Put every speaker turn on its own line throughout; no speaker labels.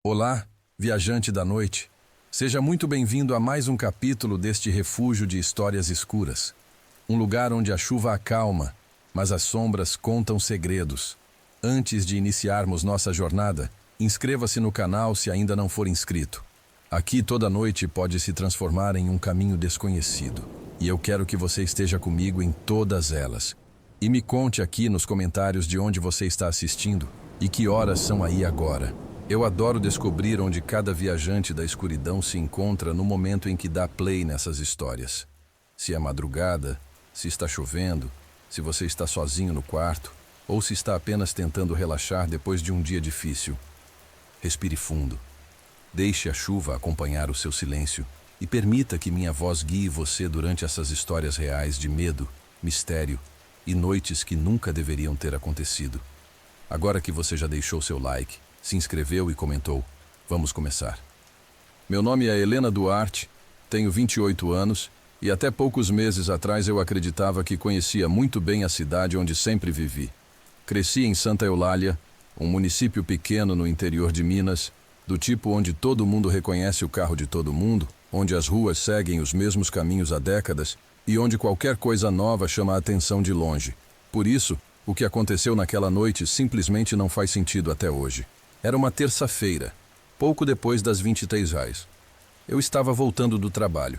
Olá, viajante da noite. Seja muito bem-vindo a mais um capítulo deste refúgio de histórias escuras. Um lugar onde a chuva acalma, mas as sombras contam segredos. Antes de iniciarmos nossa jornada, inscreva-se no canal se ainda não for inscrito. Aqui toda noite pode se transformar em um caminho desconhecido. E eu quero que você esteja comigo em todas elas. E me conte aqui nos comentários de onde você está assistindo e que horas são aí agora. Eu adoro descobrir onde cada viajante da escuridão se encontra no momento em que dá play nessas histórias. Se é madrugada, se está chovendo, se você está sozinho no quarto, ou se está apenas tentando relaxar depois de um dia difícil. Respire fundo. Deixe a chuva acompanhar o seu silêncio e permita que minha voz guie você durante essas histórias reais de medo, mistério e noites que nunca deveriam ter acontecido. Agora que você já deixou seu like, se inscreveu e comentou, vamos começar. Meu nome é Helena Duarte, tenho 28 anos e até poucos meses atrás eu acreditava que conhecia muito bem a cidade onde sempre vivi. Cresci em Santa Eulália, um município pequeno no interior de Minas, do tipo onde todo mundo reconhece o carro de todo mundo, onde as ruas seguem os mesmos caminhos há décadas e onde qualquer coisa nova chama a atenção de longe. Por isso, o que aconteceu naquela noite simplesmente não faz sentido até hoje. Era uma terça-feira, pouco depois das 23h. Eu estava voltando do trabalho.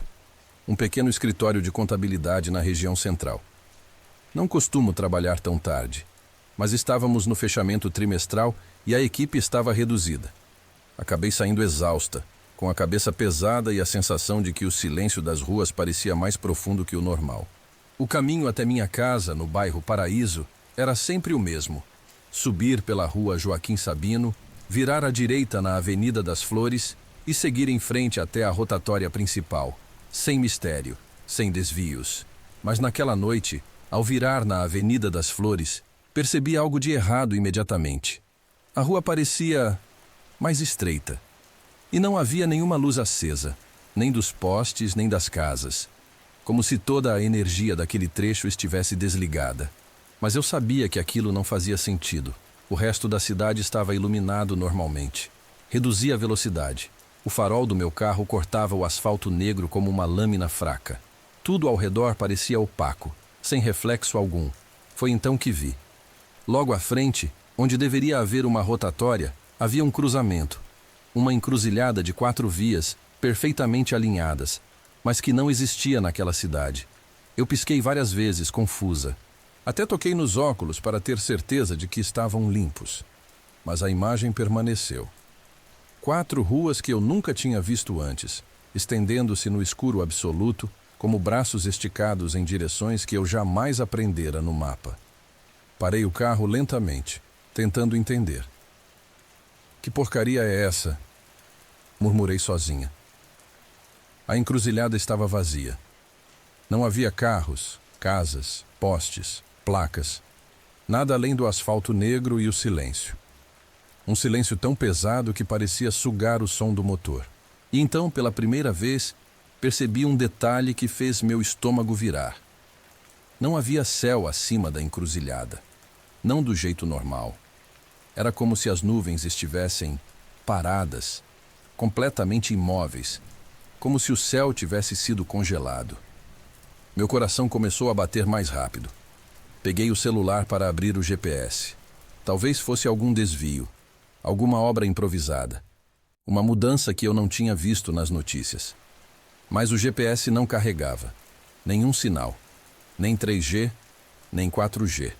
Um pequeno escritório de contabilidade na região central. Não costumo trabalhar tão tarde, mas estávamos no fechamento trimestral e a equipe estava reduzida. Acabei saindo exausta, com a cabeça pesada e a sensação de que o silêncio das ruas parecia mais profundo que o normal. O caminho até minha casa, no bairro Paraíso, era sempre o mesmo. Subir pela rua Joaquim Sabino, virar à direita na Avenida das Flores e seguir em frente até a rotatória principal, sem mistério, sem desvios. Mas naquela noite, ao virar na Avenida das Flores, percebi algo de errado imediatamente. A rua parecia mais estreita. E não havia nenhuma luz acesa, nem dos postes, nem das casas. Como se toda a energia daquele trecho estivesse desligada. Mas eu sabia que aquilo não fazia sentido. O resto da cidade estava iluminado normalmente. Reduzi a velocidade. O farol do meu carro cortava o asfalto negro como uma lâmina fraca. Tudo ao redor parecia opaco, sem reflexo algum. Foi então que vi. Logo à frente, onde deveria haver uma rotatória, havia um cruzamento. Uma encruzilhada de 4 vias, perfeitamente alinhadas, mas que não existia naquela cidade. Eu pisquei várias vezes, confusa. Até toquei nos óculos para ter certeza de que estavam limpos. Mas a imagem permaneceu. 4 ruas que eu nunca tinha visto antes, estendendo-se no escuro absoluto, como braços esticados em direções que eu jamais aprendera no mapa. Parei o carro lentamente, tentando entender. Que porcaria é essa? Murmurei sozinha. A encruzilhada estava vazia. Não havia carros, casas, postes, placas. Nada além do asfalto negro e o silêncio. Um silêncio tão pesado que parecia sugar o som do motor. E então, pela primeira vez, percebi um detalhe que fez meu estômago virar. Não havia céu acima da encruzilhada. Não do jeito normal. Era como se as nuvens estivessem paradas, completamente imóveis, como se o céu tivesse sido congelado. Meu coração começou a bater mais rápido. Peguei o celular para abrir o GPS. Talvez fosse algum desvio, alguma obra improvisada, uma mudança que eu não tinha visto nas notícias. Mas o GPS não carregava. Nenhum sinal. Nem 3G, nem 4G.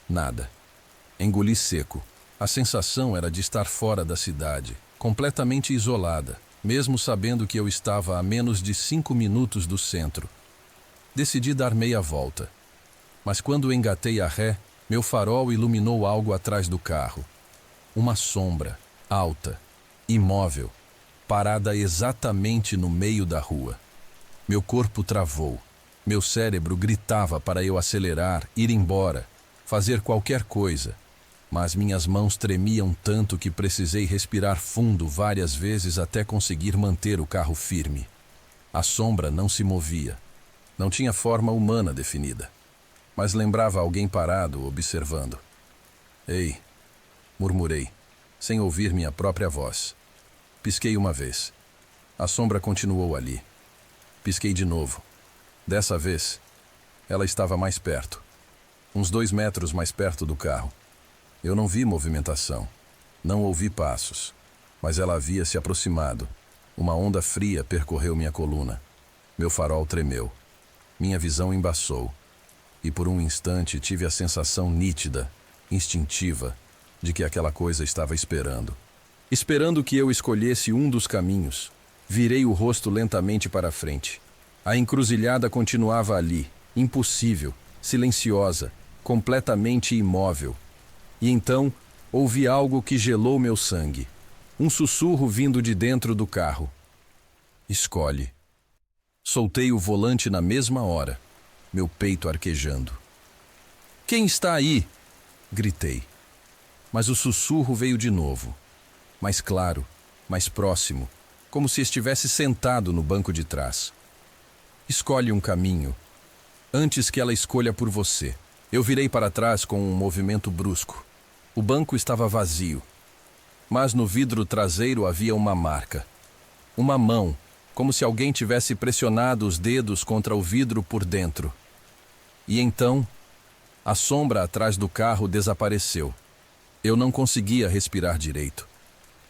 Nada. Engoli seco. A sensação era de estar fora da cidade, completamente isolada, mesmo sabendo que eu estava a menos de 5 minutos do centro. Decidi dar meia volta. Mas quando engatei a ré, meu farol iluminou algo atrás do carro. Uma sombra, alta, imóvel, parada exatamente no meio da rua. Meu corpo travou. Meu cérebro gritava para eu acelerar, ir embora, fazer qualquer coisa. Mas minhas mãos tremiam tanto que precisei respirar fundo várias vezes até conseguir manter o carro firme. A sombra não se movia. Não tinha forma humana definida, mas lembrava alguém parado, observando. Ei, murmurei. sem ouvir minha própria voz. Pisquei uma vez. A sombra continuou ali. Pisquei de novo. Dessa vez, ela estava mais perto. Uns 2 metros mais perto do carro. Eu não vi movimentação. Não ouvi passos. Mas ela havia se aproximado. Uma onda fria percorreu minha coluna. Meu farol tremeu. Minha visão embaçou. E por um instante tive a sensação nítida, instintiva, de que aquela coisa estava esperando. Esperando que eu escolhesse um dos caminhos, virei o rosto lentamente para a frente. A encruzilhada continuava ali, impossível, silenciosa, completamente imóvel. E então ouvi algo que gelou meu sangue. Um sussurro vindo de dentro do carro. Escolhe. Soltei o volante na mesma hora, meu peito arquejando. Quem está aí? Gritei. Mas o sussurro veio de novo. Mais claro, mais próximo, como se estivesse sentado no banco de trás. Escolhe um caminho, antes que ela escolha por você. Eu virei para trás com um movimento brusco. O banco estava vazio, mas no vidro traseiro havia uma marca. Uma mão, como se alguém tivesse pressionado os dedos contra o vidro por dentro. E então, a sombra atrás do carro desapareceu. Eu não conseguia respirar direito.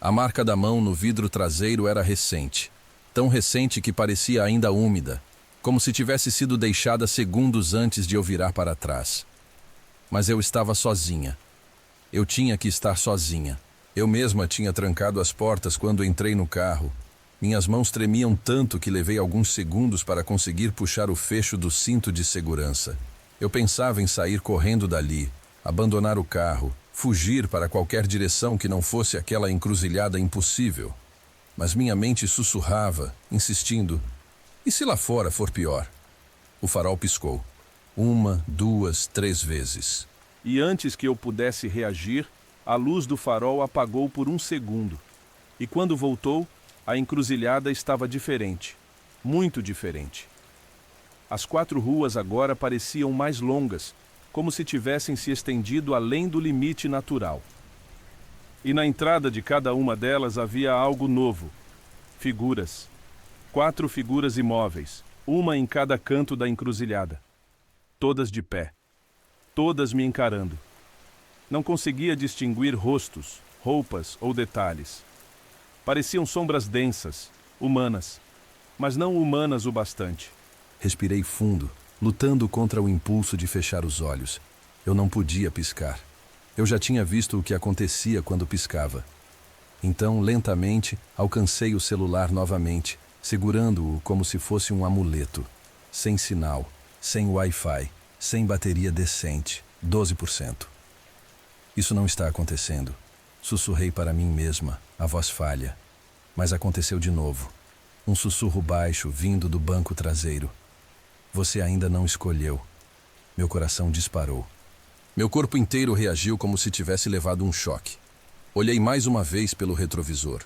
A marca da mão no vidro traseiro era recente, tão recente que parecia ainda úmida, como se tivesse sido deixada segundos antes de eu virar para trás. Mas eu estava sozinha. Eu tinha que estar sozinha. Eu mesma tinha trancado as portas quando entrei no carro. Minhas mãos tremiam tanto que levei alguns segundos para conseguir puxar o fecho do cinto de segurança. Eu pensava em sair correndo dali, abandonar o carro, fugir para qualquer direção que não fosse aquela encruzilhada impossível. Mas minha mente sussurrava, insistindo: e se lá fora for pior? O farol piscou. 1, 2, 3 vezes. E antes que eu pudesse reagir, a luz do farol apagou por 1 segundo. E quando voltou, a encruzilhada estava diferente. Muito diferente. As 4 ruas agora pareciam mais longas, como se tivessem se estendido além do limite natural. E na entrada de cada uma delas havia algo novo. Figuras. 4 figuras imóveis, uma em cada canto da encruzilhada. Todas de pé. Todas me encarando. Não conseguia distinguir rostos, roupas ou detalhes. Pareciam sombras densas, humanas, mas não humanas o bastante. Respirei fundo, lutando contra o impulso de fechar os olhos. Eu não podia piscar. Eu já tinha visto o que acontecia quando piscava. Então, lentamente, alcancei o celular novamente, segurando-o como se fosse um amuleto. Sem sinal, sem Wi-Fi, sem bateria decente, 12%. Isso não está acontecendo. Sussurrei para mim mesma, a voz falha. Mas aconteceu de novo. Um sussurro baixo vindo do banco traseiro. Você ainda não escolheu. Meu coração disparou. Meu corpo inteiro reagiu como se tivesse levado um choque. Olhei mais uma vez pelo retrovisor.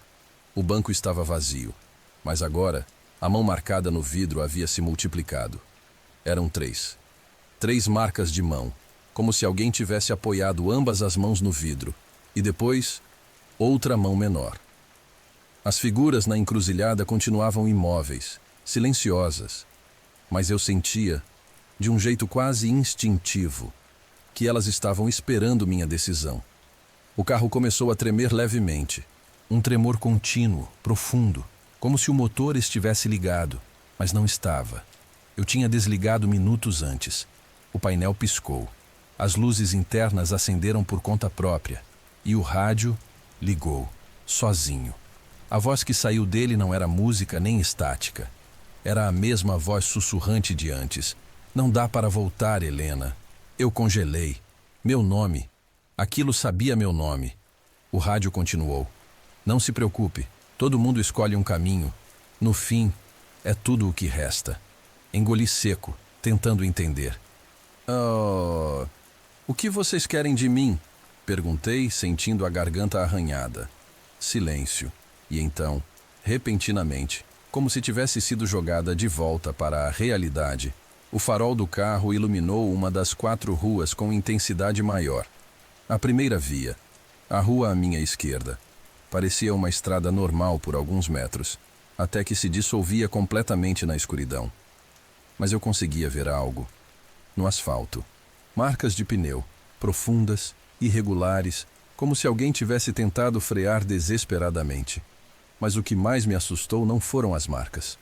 O banco estava vazio. Mas agora, a mão marcada no vidro havia se multiplicado. Eram 3. 3 marcas de mão, como se alguém tivesse apoiado ambas as mãos no vidro. E depois, outra mão menor. As figuras na encruzilhada continuavam imóveis, silenciosas. Mas eu sentia, de um jeito quase instintivo, que elas estavam esperando minha decisão. O carro começou a tremer levemente. Um tremor contínuo, profundo, como se o motor estivesse ligado, mas não estava. Eu tinha desligado minutos antes. O painel piscou. As luzes internas acenderam por conta própria. E o rádio ligou, sozinho. A voz que saiu dele não era música nem estática. Era a mesma voz sussurrante de antes. Não dá para voltar, Helena. Eu congelei. Meu nome. Aquilo sabia meu nome. O rádio continuou. Não se preocupe. Todo mundo escolhe um caminho. No fim, é tudo o que resta. Engoli seco, tentando entender. O que vocês querem de mim? Perguntei, sentindo a garganta arranhada. Silêncio. E então, repentinamente, como se tivesse sido jogada de volta para a realidade, o farol do carro iluminou uma das 4 ruas com intensidade maior. A primeira via. A rua à minha esquerda parecia uma estrada normal por alguns metros, até que se dissolvia completamente na escuridão. Mas eu conseguia ver algo. No asfalto. Marcas de pneu, profundas, irregulares, como se alguém tivesse tentado frear desesperadamente. Mas o que mais me assustou não foram as marcas.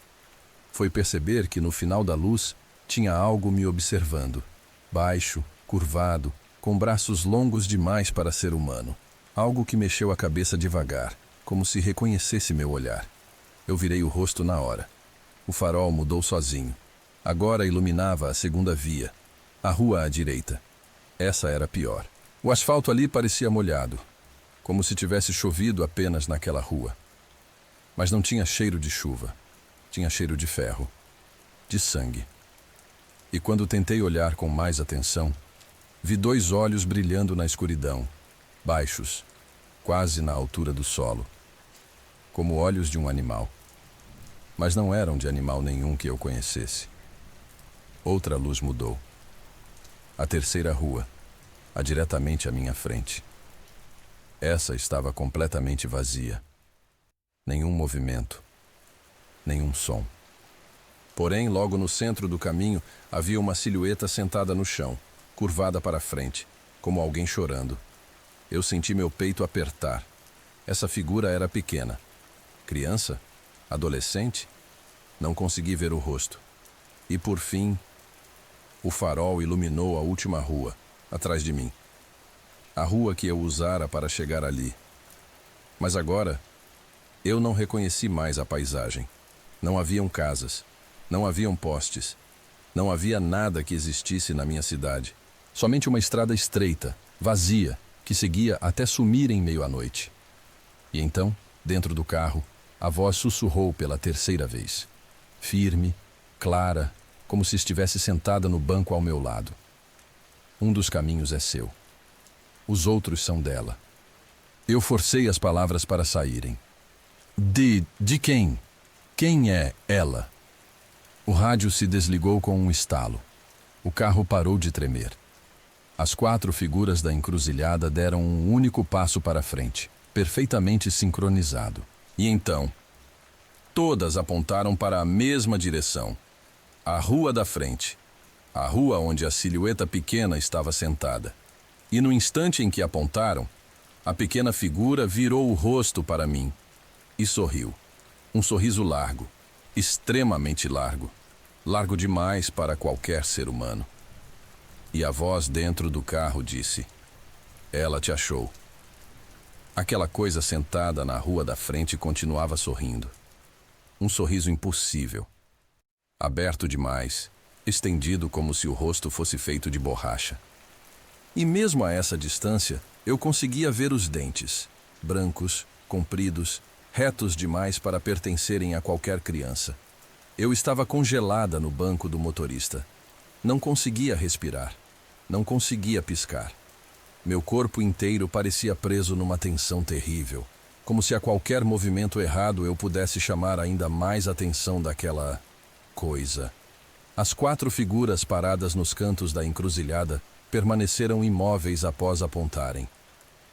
Foi perceber que no final da luz tinha algo me observando. Baixo, curvado, com braços longos demais para ser humano. Algo que mexeu a cabeça devagar, como se reconhecesse meu olhar. Eu virei o rosto na hora. O farol mudou sozinho. Agora iluminava a segunda via, a rua à direita. Essa era pior. O asfalto ali parecia molhado, como se tivesse chovido apenas naquela rua. Mas não tinha cheiro de chuva. Tinha cheiro de ferro, de sangue. E quando tentei olhar com mais atenção, vi 2 olhos brilhando na escuridão, baixos, quase na altura do solo, como olhos de um animal. Mas não eram de animal nenhum que eu conhecesse. Outra luz mudou. A terceira rua, a diretamente à minha frente. Essa estava completamente vazia. Nenhum movimento, nenhum som. Porém, logo no centro do caminho, havia uma silhueta sentada no chão, curvada para frente, como alguém chorando. Eu senti meu peito apertar. Essa figura era pequena. Criança? Adolescente? Não consegui ver o rosto. E por fim, o farol iluminou a última rua, atrás de mim. A rua que eu usara para chegar ali. Mas agora, eu não reconheci mais a paisagem. Não haviam casas, não haviam postes, não havia nada que existisse na minha cidade. Somente uma estrada estreita, vazia, que seguia até sumir em meio à noite. E então, dentro do carro, a voz sussurrou pela terceira vez. Firme, clara, como se estivesse sentada no banco ao meu lado. Um dos caminhos é seu. Os outros são dela. Eu forcei as palavras para saírem. De quem? Quem é ela? O rádio se desligou com um estalo. O carro parou de tremer. As 4 figuras da encruzilhada deram um único passo para frente, perfeitamente sincronizado. E então, todas apontaram para a mesma direção. A rua da frente. A rua onde a silhueta pequena estava sentada. E no instante em que apontaram, a pequena figura virou o rosto para mim e sorriu. Um sorriso largo, extremamente largo. Largo demais para qualquer ser humano. E a voz dentro do carro disse: ela te achou. Aquela coisa sentada na rua da frente continuava sorrindo. Um sorriso impossível. Aberto demais, estendido como se o rosto fosse feito de borracha. E mesmo a essa distância, eu conseguia ver os dentes, brancos, compridos, retos demais para pertencerem a qualquer criança. Eu estava congelada no banco do motorista. Não conseguia respirar. Não conseguia piscar. Meu corpo inteiro parecia preso numa tensão terrível, como se a qualquer movimento errado eu pudesse chamar ainda mais atenção daquela coisa. As 4 figuras paradas nos cantos da encruzilhada permaneceram imóveis após apontarem.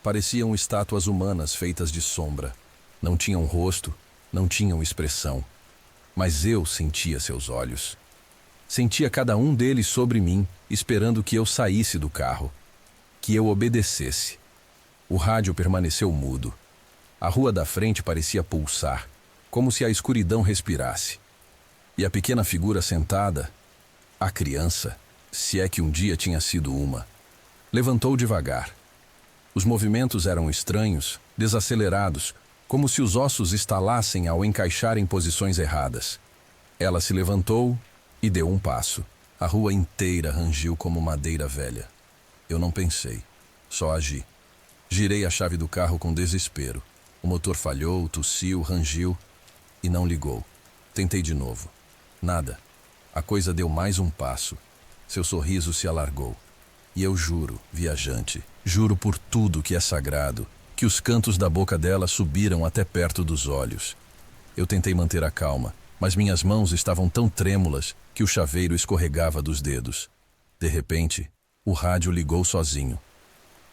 Pareciam estátuas humanas feitas de sombra. Não tinham rosto, não tinham expressão. Mas eu sentia seus olhos. Sentia cada um deles sobre mim, esperando que eu saísse do carro, que eu obedecesse. O rádio permaneceu mudo. A rua da frente parecia pulsar, como se a escuridão respirasse. E a pequena figura sentada, a criança, se é que um dia tinha sido uma, levantou devagar. Os movimentos eram estranhos, desacelerados, como se os ossos estalassem ao encaixar em posições erradas. Ela se levantou e deu um passo. A rua inteira rangiu como madeira velha. Eu não pensei, só agi. Girei a chave do carro com desespero. O motor falhou, tossiu, rangiu e não ligou. Tentei de novo. Nada. A coisa deu mais um passo. Seu sorriso se alargou. E eu juro, viajante, juro por tudo que é sagrado, que os cantos da boca dela subiram até perto dos olhos. Eu tentei manter a calma, mas minhas mãos estavam tão trêmulas que o chaveiro escorregava dos dedos. De repente, o rádio ligou sozinho.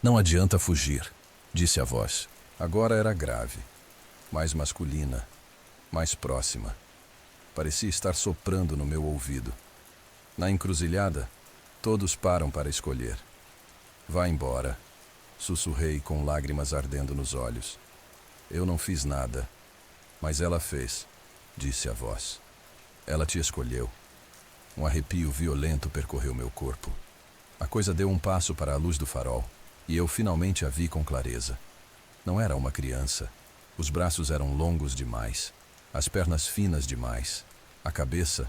Não adianta fugir. disse a voz. Agora era grave, mais masculina, mais próxima. Parecia estar soprando no meu ouvido. Na encruzilhada, todos param para escolher. Vá embora, sussurrei com lágrimas ardendo nos olhos. Eu não fiz nada, mas ela fez, disse a voz. Ela te escolheu. Um arrepio violento percorreu meu corpo. A coisa deu um passo para a luz do farol, e eu finalmente a vi com clareza. Não era uma criança. Os braços eram longos demais, as pernas finas demais. A cabeça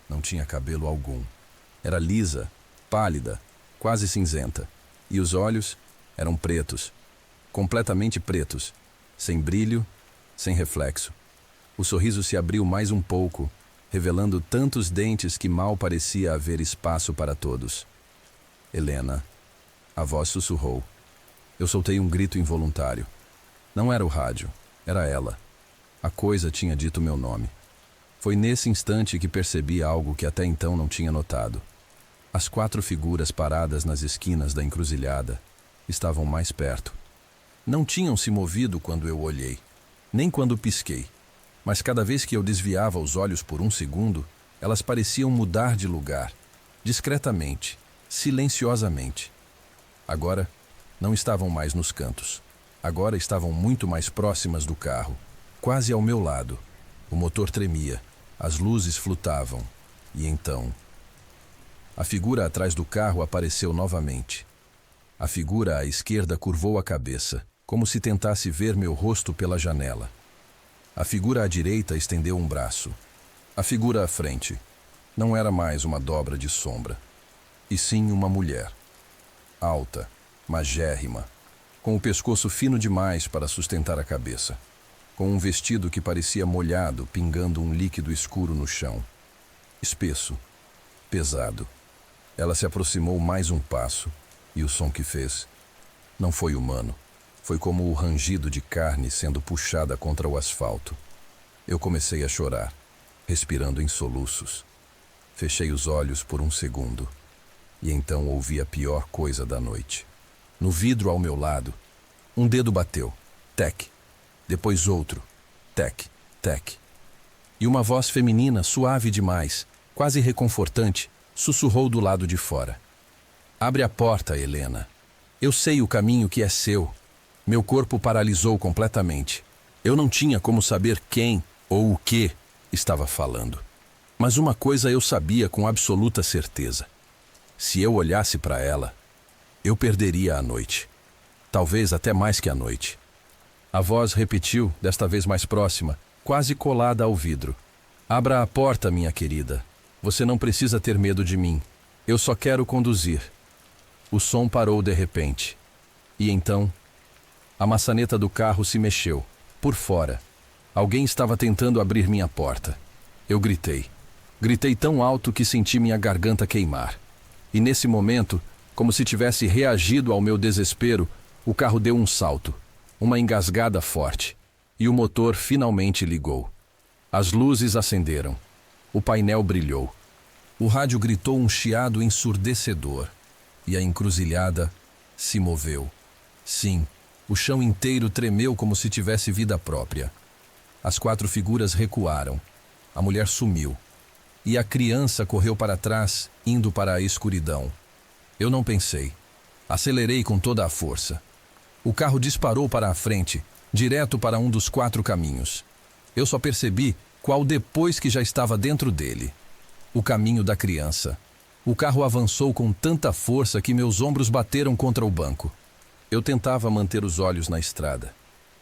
não tinha cabelo algum. Era lisa, pálida, quase cinzenta. E os olhos eram pretos, completamente pretos, sem brilho, sem reflexo. O sorriso se abriu mais um pouco, revelando tantos dentes que mal parecia haver espaço para todos. Helena. A voz sussurrou. Eu soltei um grito involuntário. Não era o rádio, era ela. A coisa tinha dito meu nome. Foi nesse instante que percebi algo que até então não tinha notado. As 4 figuras paradas nas esquinas da encruzilhada estavam mais perto. Não tinham se movido quando eu olhei, nem quando pisquei. Mas cada vez que eu desviava os olhos por um segundo, elas pareciam mudar de lugar, discretamente, silenciosamente. Agora, não estavam mais nos cantos. Agora estavam muito mais próximas do carro, quase ao meu lado. O motor tremia, as luzes flutuavam. E então... A figura atrás do carro apareceu novamente. A figura à esquerda curvou a cabeça, como se tentasse ver meu rosto pela janela. A figura à direita estendeu um braço. A figura à frente não era mais uma dobra de sombra, e sim uma mulher. Alta, magérrima, com o pescoço fino demais para sustentar a cabeça, com um vestido que parecia molhado, pingando um líquido escuro no chão. Espesso, pesado. Ela se aproximou mais um passo, e o som que fez não foi humano. Foi como o rangido de carne sendo puxada contra o asfalto. Eu comecei a chorar, respirando em soluços. Fechei os olhos por um segundo, e então ouvi a pior coisa da noite. No vidro ao meu lado, um dedo bateu. Tec. Depois outro. Tec, tec. E uma voz feminina, suave demais, quase reconfortante, sussurrou do lado de fora. Abre a porta, Helena. Eu sei o caminho que é seu. Meu corpo paralisou completamente. Eu não tinha como saber quem ou o que estava falando. Mas uma coisa eu sabia com absoluta certeza. Se eu olhasse para ela, eu perderia a noite. Talvez até mais que a noite. A voz repetiu, desta vez mais próxima, quase colada ao vidro. Abra a porta, minha querida. Você não precisa ter medo de mim. Eu só quero conduzir. O som parou de repente. E então, a maçaneta do carro se mexeu, por fora. Alguém estava tentando abrir minha porta. Eu gritei. Gritei tão alto que senti minha garganta queimar. E nesse momento, como se tivesse reagido ao meu desespero, o carro deu um salto, uma engasgada forte, e o motor finalmente ligou. As luzes acenderam. O painel brilhou. O rádio gritou um chiado ensurdecedor, e a encruzilhada se moveu. Sim, o chão inteiro tremeu como se tivesse vida própria. As 4 figuras recuaram. A mulher sumiu. E a criança correu para trás, indo para a escuridão. Eu não pensei. Acelerei com toda a força. O carro disparou para a frente, direto para um dos 4 caminhos. Eu só percebi qual depois que já estava dentro dele. O caminho da criança. O carro avançou com tanta força que meus ombros bateram contra o banco. Eu tentava manter os olhos na estrada,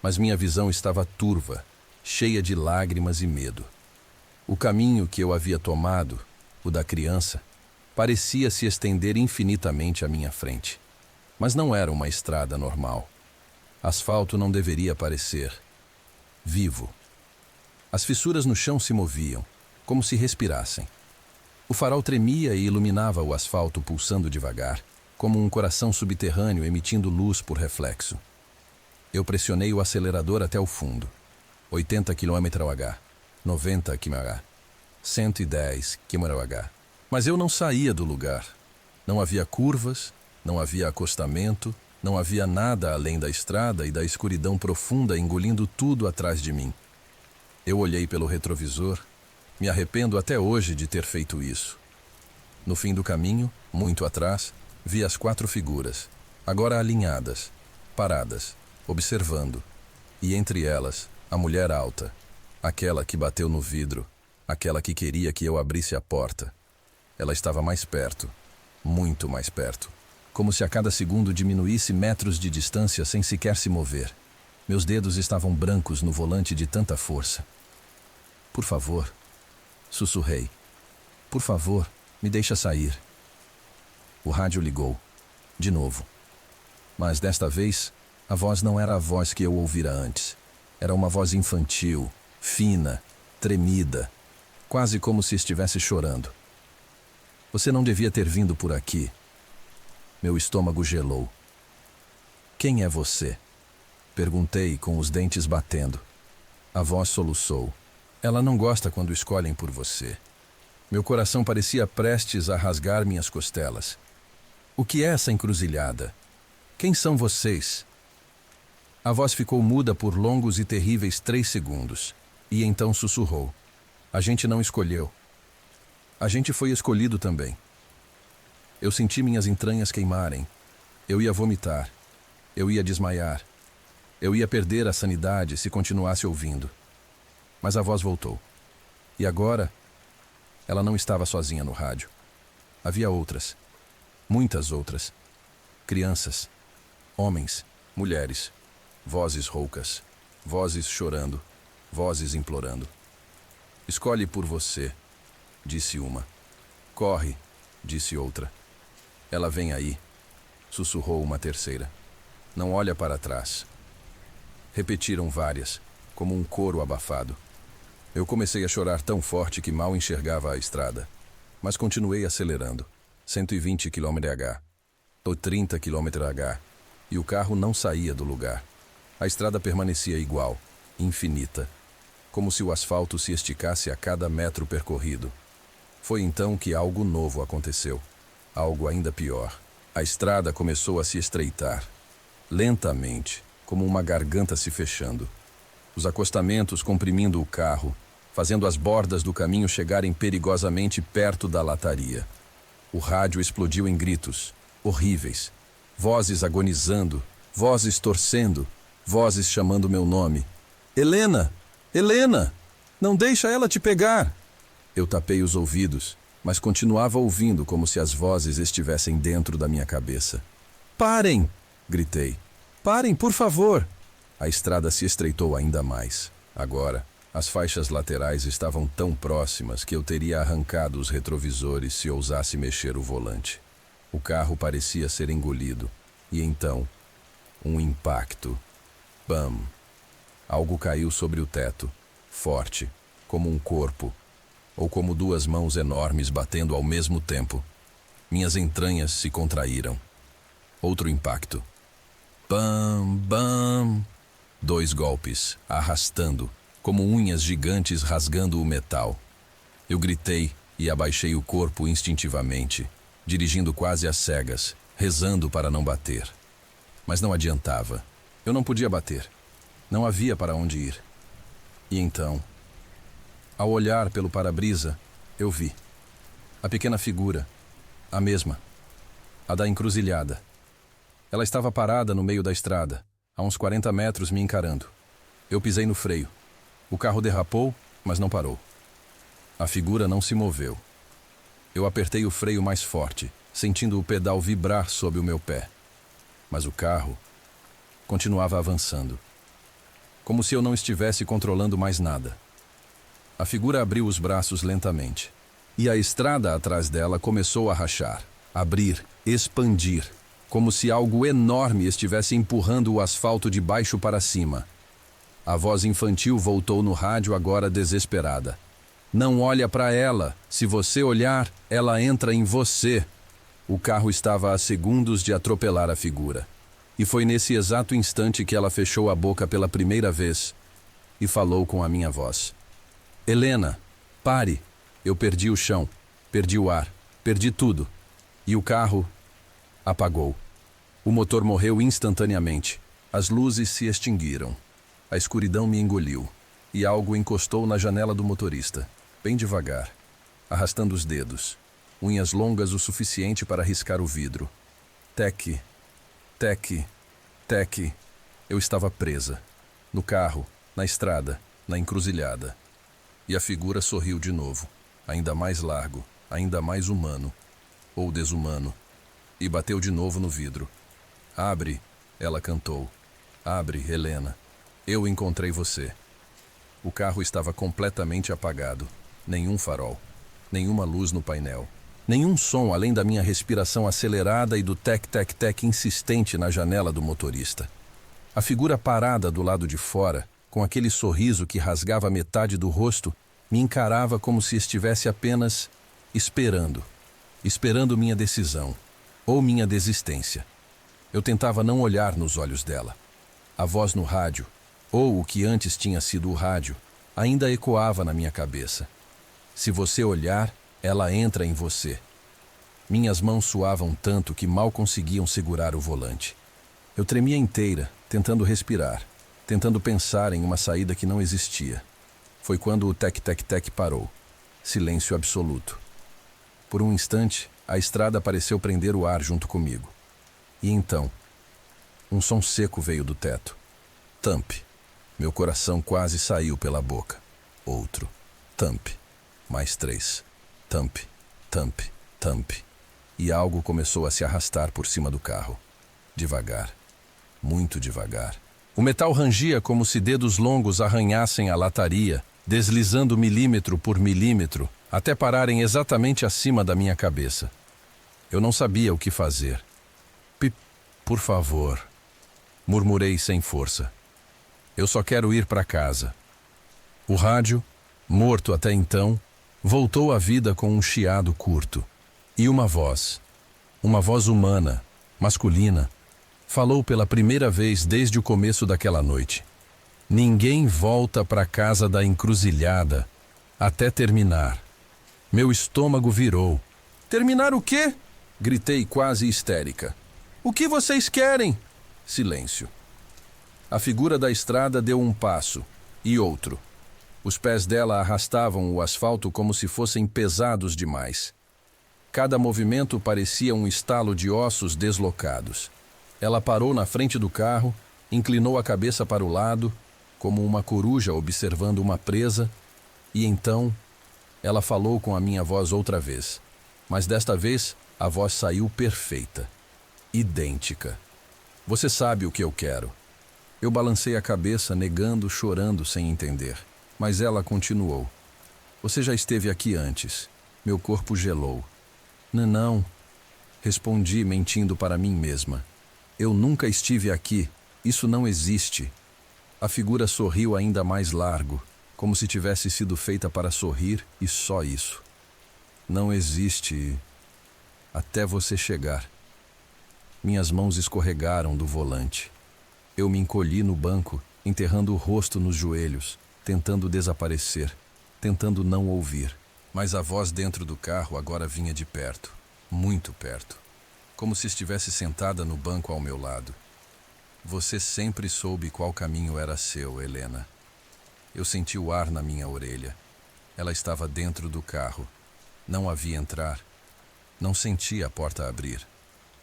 mas minha visão estava turva, cheia de lágrimas e medo. O caminho que eu havia tomado, o da criança, parecia se estender infinitamente à minha frente. Mas não era uma estrada normal. Asfalto não deveria parecer vivo. As fissuras no chão se moviam, como se respirassem. O farol tremia e iluminava o asfalto pulsando devagar, como um coração subterrâneo emitindo luz por reflexo. Eu pressionei o acelerador até o fundo. 80 km/h, 90 km/h, 110 km/h. Mas eu não saía do lugar. Não havia curvas, não havia acostamento, Não havia nada além da estrada e da escuridão profunda engolindo tudo atrás de mim. Eu olhei pelo retrovisor. Me arrependo até hoje de ter feito isso. No fim do caminho, muito atrás, vi as 4 figuras, agora alinhadas, paradas, observando. E entre elas, a mulher alta, aquela que bateu no vidro, aquela que queria que eu abrisse a porta. Ela estava mais perto, muito mais perto, como se a cada segundo diminuísse metros de distância sem sequer se mover. Meus dedos estavam brancos no volante de tanta força. Por favor, sussurrei. Por favor, me deixa sair. O rádio ligou, de novo. Mas desta vez, a voz não era a voz que eu ouvira antes. Era uma voz infantil, fina, tremida, quase como se estivesse chorando. Você não devia ter vindo por aqui. Meu estômago gelou. Quem é você? Perguntei com os dentes batendo. A voz soluçou. Ela não gosta quando escolhem por você. Meu coração parecia prestes a rasgar minhas costelas. O que é essa encruzilhada? Quem são vocês? A voz ficou muda por longos e terríveis 3 segundos. E então sussurrou. A gente não escolheu. A gente foi escolhido também. Eu senti minhas entranhas queimarem. Eu ia vomitar. Eu ia desmaiar. Eu ia perder a sanidade se continuasse ouvindo. Mas a voz voltou. E agora, ela não estava sozinha no rádio. Havia outras. Muitas outras. Crianças. Homens. Mulheres. Vozes roucas. Vozes chorando. Vozes implorando. Escolhe por você, disse uma. Corre, disse outra. Ela vem aí, sussurrou uma terceira. Não olha para trás. Repetiram várias, como um coro abafado. Eu comecei a chorar tão forte que mal enxergava a estrada. Mas continuei acelerando. 120 km/h. Ou 30 km/h. E o carro não saía do lugar. A estrada permanecia igual, infinita. Como se o asfalto se esticasse a cada metro percorrido. Foi então que algo novo aconteceu. Algo ainda pior. A estrada começou a se estreitar. Lentamente, como uma garganta se fechando. Os acostamentos comprimindo o carro, fazendo as bordas do caminho chegarem perigosamente perto da lataria. O rádio explodiu em gritos, horríveis. Vozes agonizando, vozes torcendo, vozes chamando meu nome. Helena! Helena! Não deixa ela te pegar! Eu tapei os ouvidos, mas continuava ouvindo como se as vozes estivessem dentro da minha cabeça. Parem! Gritei. Parem, por favor! A estrada se estreitou ainda mais. Agora, as faixas laterais estavam tão próximas que eu teria arrancado os retrovisores se ousasse mexer o volante. O carro parecia ser engolido. E então, um impacto. Bam! Algo caiu sobre o teto, forte, como um corpo, ou como 2 mãos enormes batendo ao mesmo tempo. Minhas entranhas se contraíram. Outro impacto. Bam, bam! 2 golpes, arrastando, como unhas gigantes rasgando o metal. Eu gritei e abaixei o corpo instintivamente, dirigindo quase às cegas, rezando para não bater. Mas não adiantava. Eu não podia bater. Não havia para onde ir. E então, ao olhar pelo para-brisa, eu vi. A pequena figura, a mesma, a da encruzilhada. Ela estava parada no meio da estrada, a uns 40 metros me encarando. Eu pisei no freio. O carro derrapou, mas não parou. A figura não se moveu. Eu apertei o freio mais forte, sentindo o pedal vibrar sob o meu pé. Mas o carro continuava avançando. Como se eu não estivesse controlando mais nada. A figura abriu os braços lentamente. E a estrada atrás dela começou a rachar, abrir, expandir, como se algo enorme estivesse empurrando o asfalto de baixo para cima. A voz infantil voltou no rádio agora desesperada. Não olha para ela. Se você olhar, ela entra em você. O carro estava a segundos de atropelar a figura. E foi nesse exato instante que ela fechou a boca pela primeira vez e falou com a minha voz. Helena, pare. Eu perdi o chão, perdi o ar, perdi tudo. E o carro apagou. O motor morreu instantaneamente. As luzes se extinguiram. A escuridão me engoliu. E algo encostou na janela do motorista, bem devagar, arrastando os dedos, unhas longas o suficiente para riscar o vidro. Tec, tec, tec. Eu estava presa. No carro, na estrada, na encruzilhada. E a figura sorriu de novo, ainda mais largo, ainda mais humano, ou desumano, e bateu de novo no vidro. Abre, ela cantou. Abre, Helena. Eu encontrei você. O carro estava completamente apagado. Nenhum farol, nenhuma luz no painel. Nenhum som além da minha respiração acelerada e do tec-tec-tec insistente na janela do motorista. A figura parada do lado de fora, com aquele sorriso que rasgava metade do rosto, me encarava como se estivesse apenas esperando. Esperando minha decisão, ou minha desistência. Eu tentava não olhar nos olhos dela. A voz no rádio, ou o que antes tinha sido o rádio, ainda ecoava na minha cabeça. Se você olhar, ela entra em você. Minhas mãos suavam tanto que mal conseguiam segurar o volante. Eu tremia inteira, tentando respirar, tentando pensar em uma saída que não existia. Foi quando o tec-tec-tec parou. Silêncio absoluto. Por um instante, a estrada pareceu prender o ar junto comigo. E então, um som seco veio do teto. Tamp. Meu coração quase saiu pela boca. Outro. Tamp. Mais 3. Tamp. Tamp. Tamp. E algo começou a se arrastar por cima do carro. Devagar. Muito devagar. O metal rangia como se dedos longos arranhassem a lataria, deslizando milímetro por milímetro, até pararem exatamente acima da minha cabeça. Eu não sabia o que fazer. Pip, por favor, murmurei sem força. Eu só quero ir para casa. O rádio, morto até então, voltou à vida com um chiado curto. E uma voz humana, masculina, falou pela primeira vez desde o começo daquela noite. Ninguém volta para casa da encruzilhada até terminar. Meu estômago virou. Terminar o quê? Gritei quase histérica. O que vocês querem? Silêncio. A figura da estrada deu um passo, e outro. Os pés dela arrastavam o asfalto como se fossem pesados demais. Cada movimento parecia um estalo de ossos deslocados. Ela parou na frente do carro, inclinou a cabeça para o lado, como uma coruja observando uma presa, e então ela falou com a minha voz outra vez. Mas desta vez a voz saiu perfeita, idêntica. Você sabe o que eu quero. Eu balancei a cabeça, negando, chorando sem entender. Mas ela continuou. Você já esteve aqui antes. Meu corpo gelou. Não. Respondi, mentindo para mim mesma. Eu nunca estive aqui. Isso não existe. A figura sorriu ainda mais largo, como se tivesse sido feita para sorrir e só isso. Não existe até você chegar. Minhas mãos escorregaram do volante. Eu me encolhi no banco, enterrando o rosto nos joelhos, tentando desaparecer, tentando não ouvir. Mas a voz dentro do carro agora vinha de perto, muito perto, como se estivesse sentada no banco ao meu lado. Você sempre soube qual caminho era seu, Helena. Eu senti o ar na minha orelha. Ela estava dentro do carro. Não a vi entrar. Não senti a porta abrir.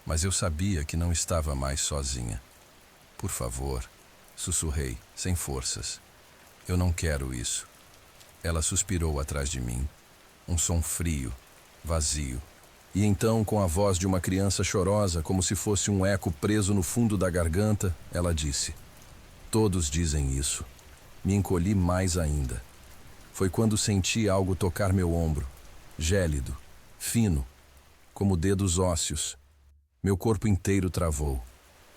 Mas eu sabia que não estava mais sozinha. Por favor, sussurrei, sem forças. Eu não quero isso. Ela suspirou atrás de mim. Um som frio, vazio. E então, com a voz de uma criança chorosa, como se fosse um eco preso no fundo da garganta, ela disse: Todos dizem isso. Me encolhi mais ainda. Foi quando senti algo tocar meu ombro, gélido, fino, como dedos ósseos. Meu corpo inteiro travou.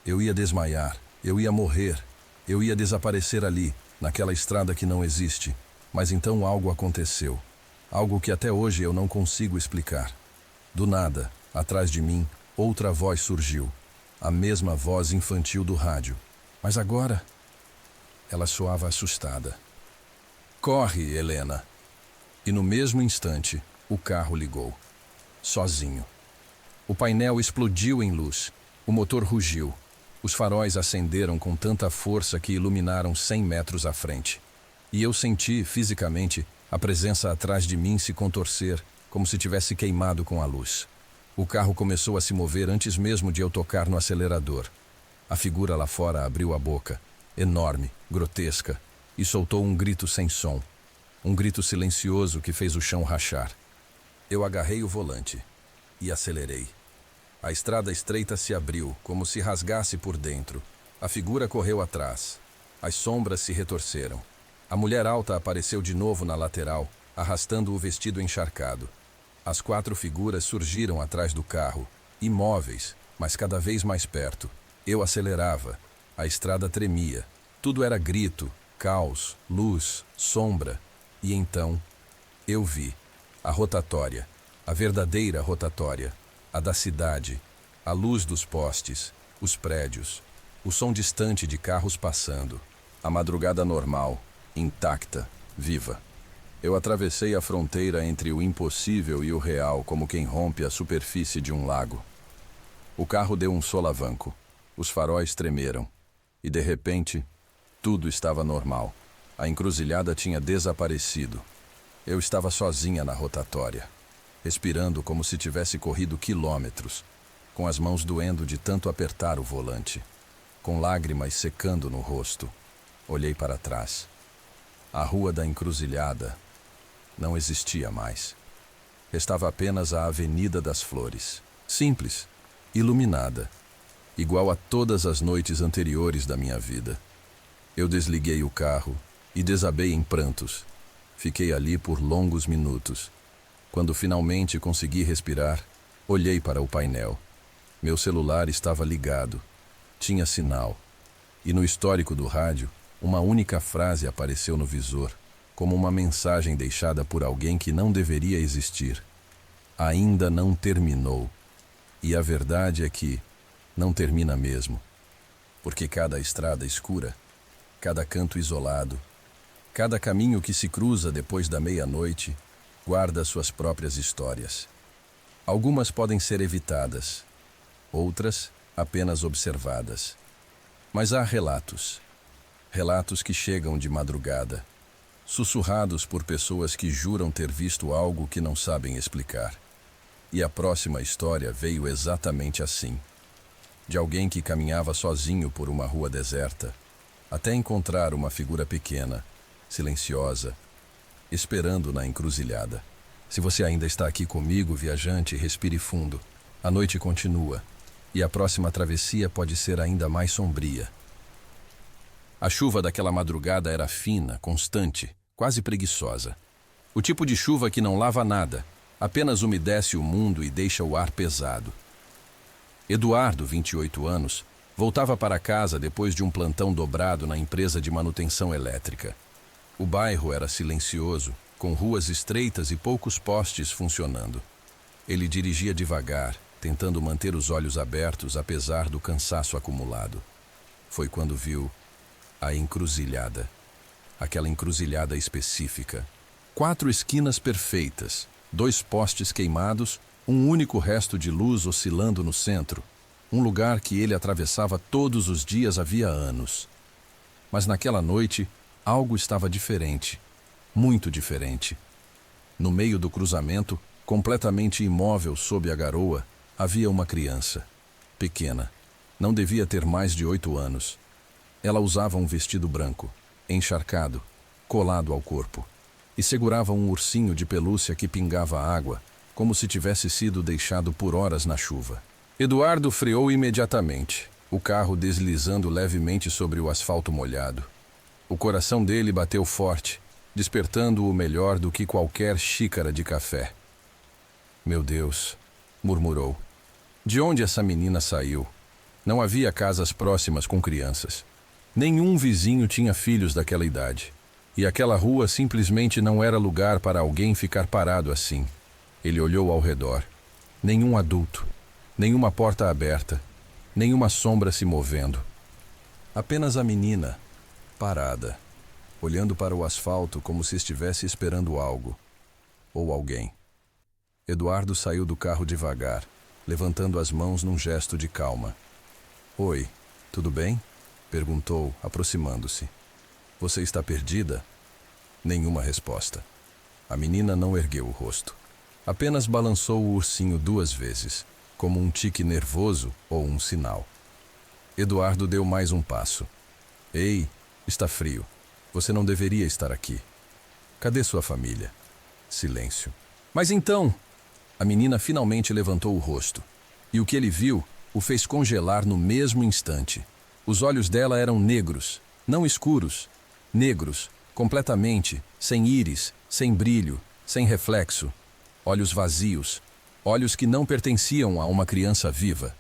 Eu ia desmaiar, eu ia morrer, eu ia desaparecer ali, naquela estrada que não existe. Mas então algo aconteceu. Algo que até hoje eu não consigo explicar. Do nada, atrás de mim, outra voz surgiu. A mesma voz infantil do rádio. Mas agora, ela soava assustada. Corre, Helena. E no mesmo instante, o carro ligou. Sozinho. O painel explodiu em luz. O motor rugiu. Os faróis acenderam com tanta força que iluminaram 100 metros à frente. E eu senti, fisicamente, a presença atrás de mim se contorcer, como se tivesse queimado com a luz. O carro começou a se mover antes mesmo de eu tocar no acelerador. A figura lá fora abriu a boca, enorme, grotesca, e soltou um grito sem som. Um grito silencioso que fez o chão rachar. Eu agarrei o volante e acelerei. A estrada estreita se abriu, como se rasgasse por dentro. A figura correu atrás. As sombras se retorceram. A mulher alta apareceu de novo na lateral, arrastando o vestido encharcado. As 4 figuras surgiram atrás do carro, imóveis, mas cada vez mais perto. Eu acelerava. A estrada tremia. Tudo era grito, caos, luz, sombra. E então, eu vi a rotatória, a verdadeira rotatória, a da cidade, a luz dos postes, os prédios, o som distante de carros passando, a madrugada normal, intacta, viva. Eu atravessei a fronteira entre o impossível e o real como quem rompe a superfície de um lago. O carro deu um solavanco, os faróis tremeram, e de repente, tudo estava normal. A encruzilhada tinha desaparecido. Eu estava sozinha na rotatória, respirando como se tivesse corrido quilômetros, com as mãos doendo de tanto apertar o volante, com lágrimas secando no rosto. Olhei para trás. A rua da encruzilhada não existia mais. Restava apenas a Avenida das Flores, simples, iluminada, igual a todas as noites anteriores da minha vida. Eu desliguei o carro e desabei em prantos. Fiquei ali por longos minutos. Quando finalmente consegui respirar, olhei para o painel. Meu celular estava ligado. Tinha sinal. E no histórico do rádio, uma única frase apareceu no visor, como uma mensagem deixada por alguém que não deveria existir. Ainda não terminou. E a verdade é que não termina mesmo. Porque cada estrada escura, cada canto isolado, cada caminho que se cruza depois da meia-noite guarda suas próprias histórias. Algumas podem ser evitadas, outras apenas observadas. Mas há relatos. Relatos que chegam de madrugada, sussurrados por pessoas que juram ter visto algo que não sabem explicar. E a próxima história veio exatamente assim. De alguém que caminhava sozinho por uma rua deserta, até encontrar uma figura pequena, silenciosa, esperando na encruzilhada. Se você ainda está aqui comigo, viajante, respire fundo. A noite continua, e a próxima travessia pode ser ainda mais sombria. A chuva daquela madrugada era fina, constante, quase preguiçosa. O tipo de chuva que não lava nada, apenas umedece o mundo e deixa o ar pesado. Eduardo, 28 anos, voltava para casa depois de um plantão dobrado na empresa de manutenção elétrica. O bairro era silencioso, com ruas estreitas e poucos postes funcionando. Ele dirigia devagar, tentando manter os olhos abertos apesar do cansaço acumulado. Foi quando viu a encruzilhada. Aquela encruzilhada específica. 4 esquinas perfeitas, 2 postes queimados, um único resto de luz oscilando no centro. Um lugar que ele atravessava todos os dias havia anos. Mas naquela noite, algo estava diferente, muito diferente. No meio do cruzamento, completamente imóvel sob a garoa, havia uma criança, pequena. Não devia ter mais de 8 anos. Ela usava um vestido branco, encharcado, colado ao corpo, e segurava um ursinho de pelúcia que pingava água, como se tivesse sido deixado por horas na chuva. Eduardo freou imediatamente, o carro deslizando levemente sobre o asfalto molhado. O coração dele bateu forte, despertando-o melhor do que qualquer xícara de café. Meu Deus, murmurou. De onde essa menina saiu? Não havia casas próximas com crianças. Nenhum vizinho tinha filhos daquela idade. E aquela rua simplesmente não era lugar para alguém ficar parado assim. Ele olhou ao redor. Nenhum adulto, nenhuma porta aberta, nenhuma sombra se movendo. Apenas a menina, parada, olhando para o asfalto como se estivesse esperando algo, ou alguém. Eduardo saiu do carro devagar, levantando as mãos num gesto de calma. Oi, tudo bem? Perguntou, aproximando-se. Você está perdida? Nenhuma resposta. A menina não ergueu o rosto. Apenas balançou o ursinho 2 vezes, como um tique nervoso ou um sinal. Eduardo deu mais um passo. Ei, está frio. Você não deveria estar aqui. Cadê sua família? Silêncio. Mas então... A menina finalmente levantou o rosto. E o que ele viu o fez congelar no mesmo instante. Os olhos dela eram negros, não escuros. Negros, completamente, sem íris, sem brilho, sem reflexo. Olhos vazios, olhos que não pertenciam a uma criança viva.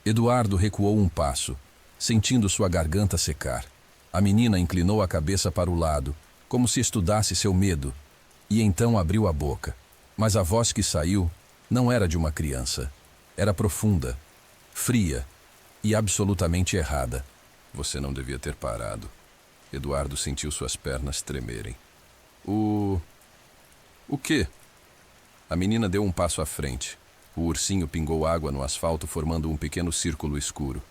Eduardo recuou um passo, sentindo sua garganta secar. A menina inclinou a cabeça para o lado, como se estudasse seu medo, e então abriu a boca. Mas a voz que saiu não era de uma criança. Era profunda, fria e absolutamente errada. Você não devia ter parado. Eduardo sentiu suas pernas tremerem. O quê? A menina deu um passo à frente. O ursinho pingou água no asfalto, formando um pequeno círculo escuro.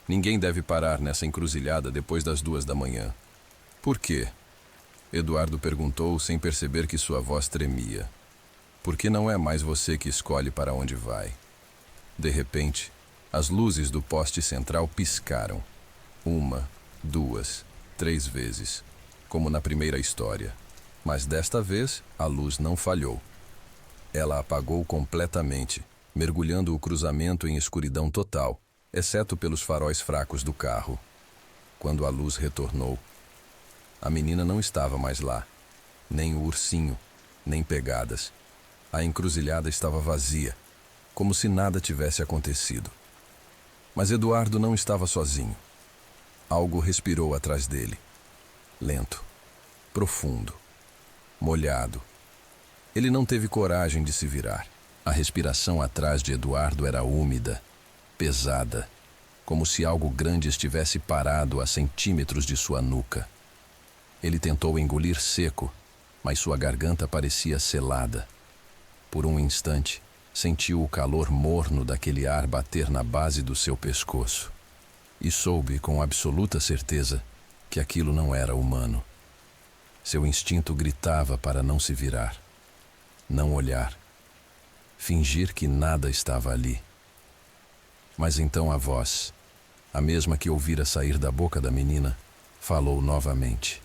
Ninguém deve parar nessa encruzilhada depois das 2 da manhã. Por quê? Eduardo perguntou sem perceber que sua voz tremia. Porque não é mais você que escolhe para onde vai. De repente, as luzes do poste central piscaram. 1, 2, 3 vezes, como na primeira história. Mas desta vez, a luz não falhou. Ela apagou completamente, mergulhando o cruzamento em escuridão total, exceto pelos faróis fracos do carro. Quando a luz retornou, a menina não estava mais lá. Nem o ursinho, nem pegadas. A encruzilhada estava vazia, como se nada tivesse acontecido. Mas Eduardo não estava sozinho. Algo respirou atrás dele. Lento, profundo, molhado. Ele não teve coragem de se virar. A respiração atrás de Eduardo era úmida, pesada, como se algo grande estivesse parado a centímetros de sua nuca. Ele tentou engolir seco, mas sua garganta parecia selada. Por um instante, sentiu o calor morno daquele ar bater na base do seu pescoço. E soube com absoluta certeza que aquilo não era humano. Seu instinto gritava para não se virar, não olhar, fingir que nada estava ali. Mas então a voz, a mesma que ouvira sair da boca da menina, falou novamente.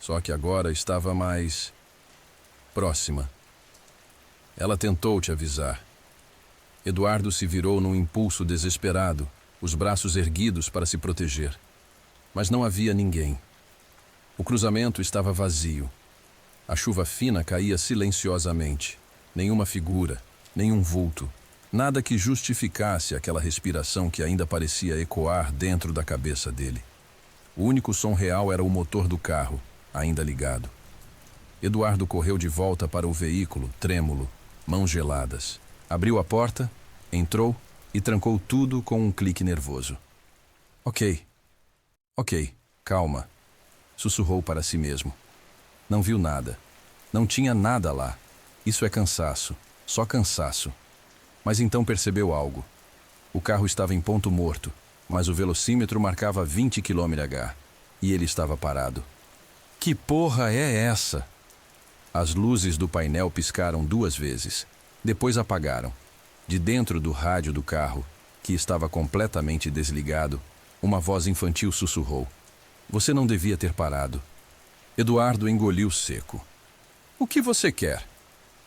Só que agora estava mais próxima. Ela tentou te avisar. Eduardo se virou num impulso desesperado, os braços erguidos para se proteger. Mas não havia ninguém. O cruzamento estava vazio. A chuva fina caía silenciosamente. Nenhuma figura, nenhum vulto. Nada que justificasse aquela respiração que ainda parecia ecoar dentro da cabeça dele. O único som real era o motor do carro, ainda ligado. Eduardo correu de volta para o veículo, trêmulo, mãos geladas. Abriu a porta, entrou e trancou tudo com um clique nervoso. Ok, calma, sussurrou para si mesmo. Não viu nada. Não tinha nada lá. Isso é cansaço, só cansaço. Mas então percebeu algo. O carro estava em ponto morto, mas o velocímetro marcava 20 km/h e ele estava parado. Que porra é essa? As luzes do painel piscaram 2 vezes. Depois apagaram. De dentro do rádio do carro, que estava completamente desligado, uma voz infantil sussurrou. Você não devia ter parado. Eduardo engoliu seco. O que você quer?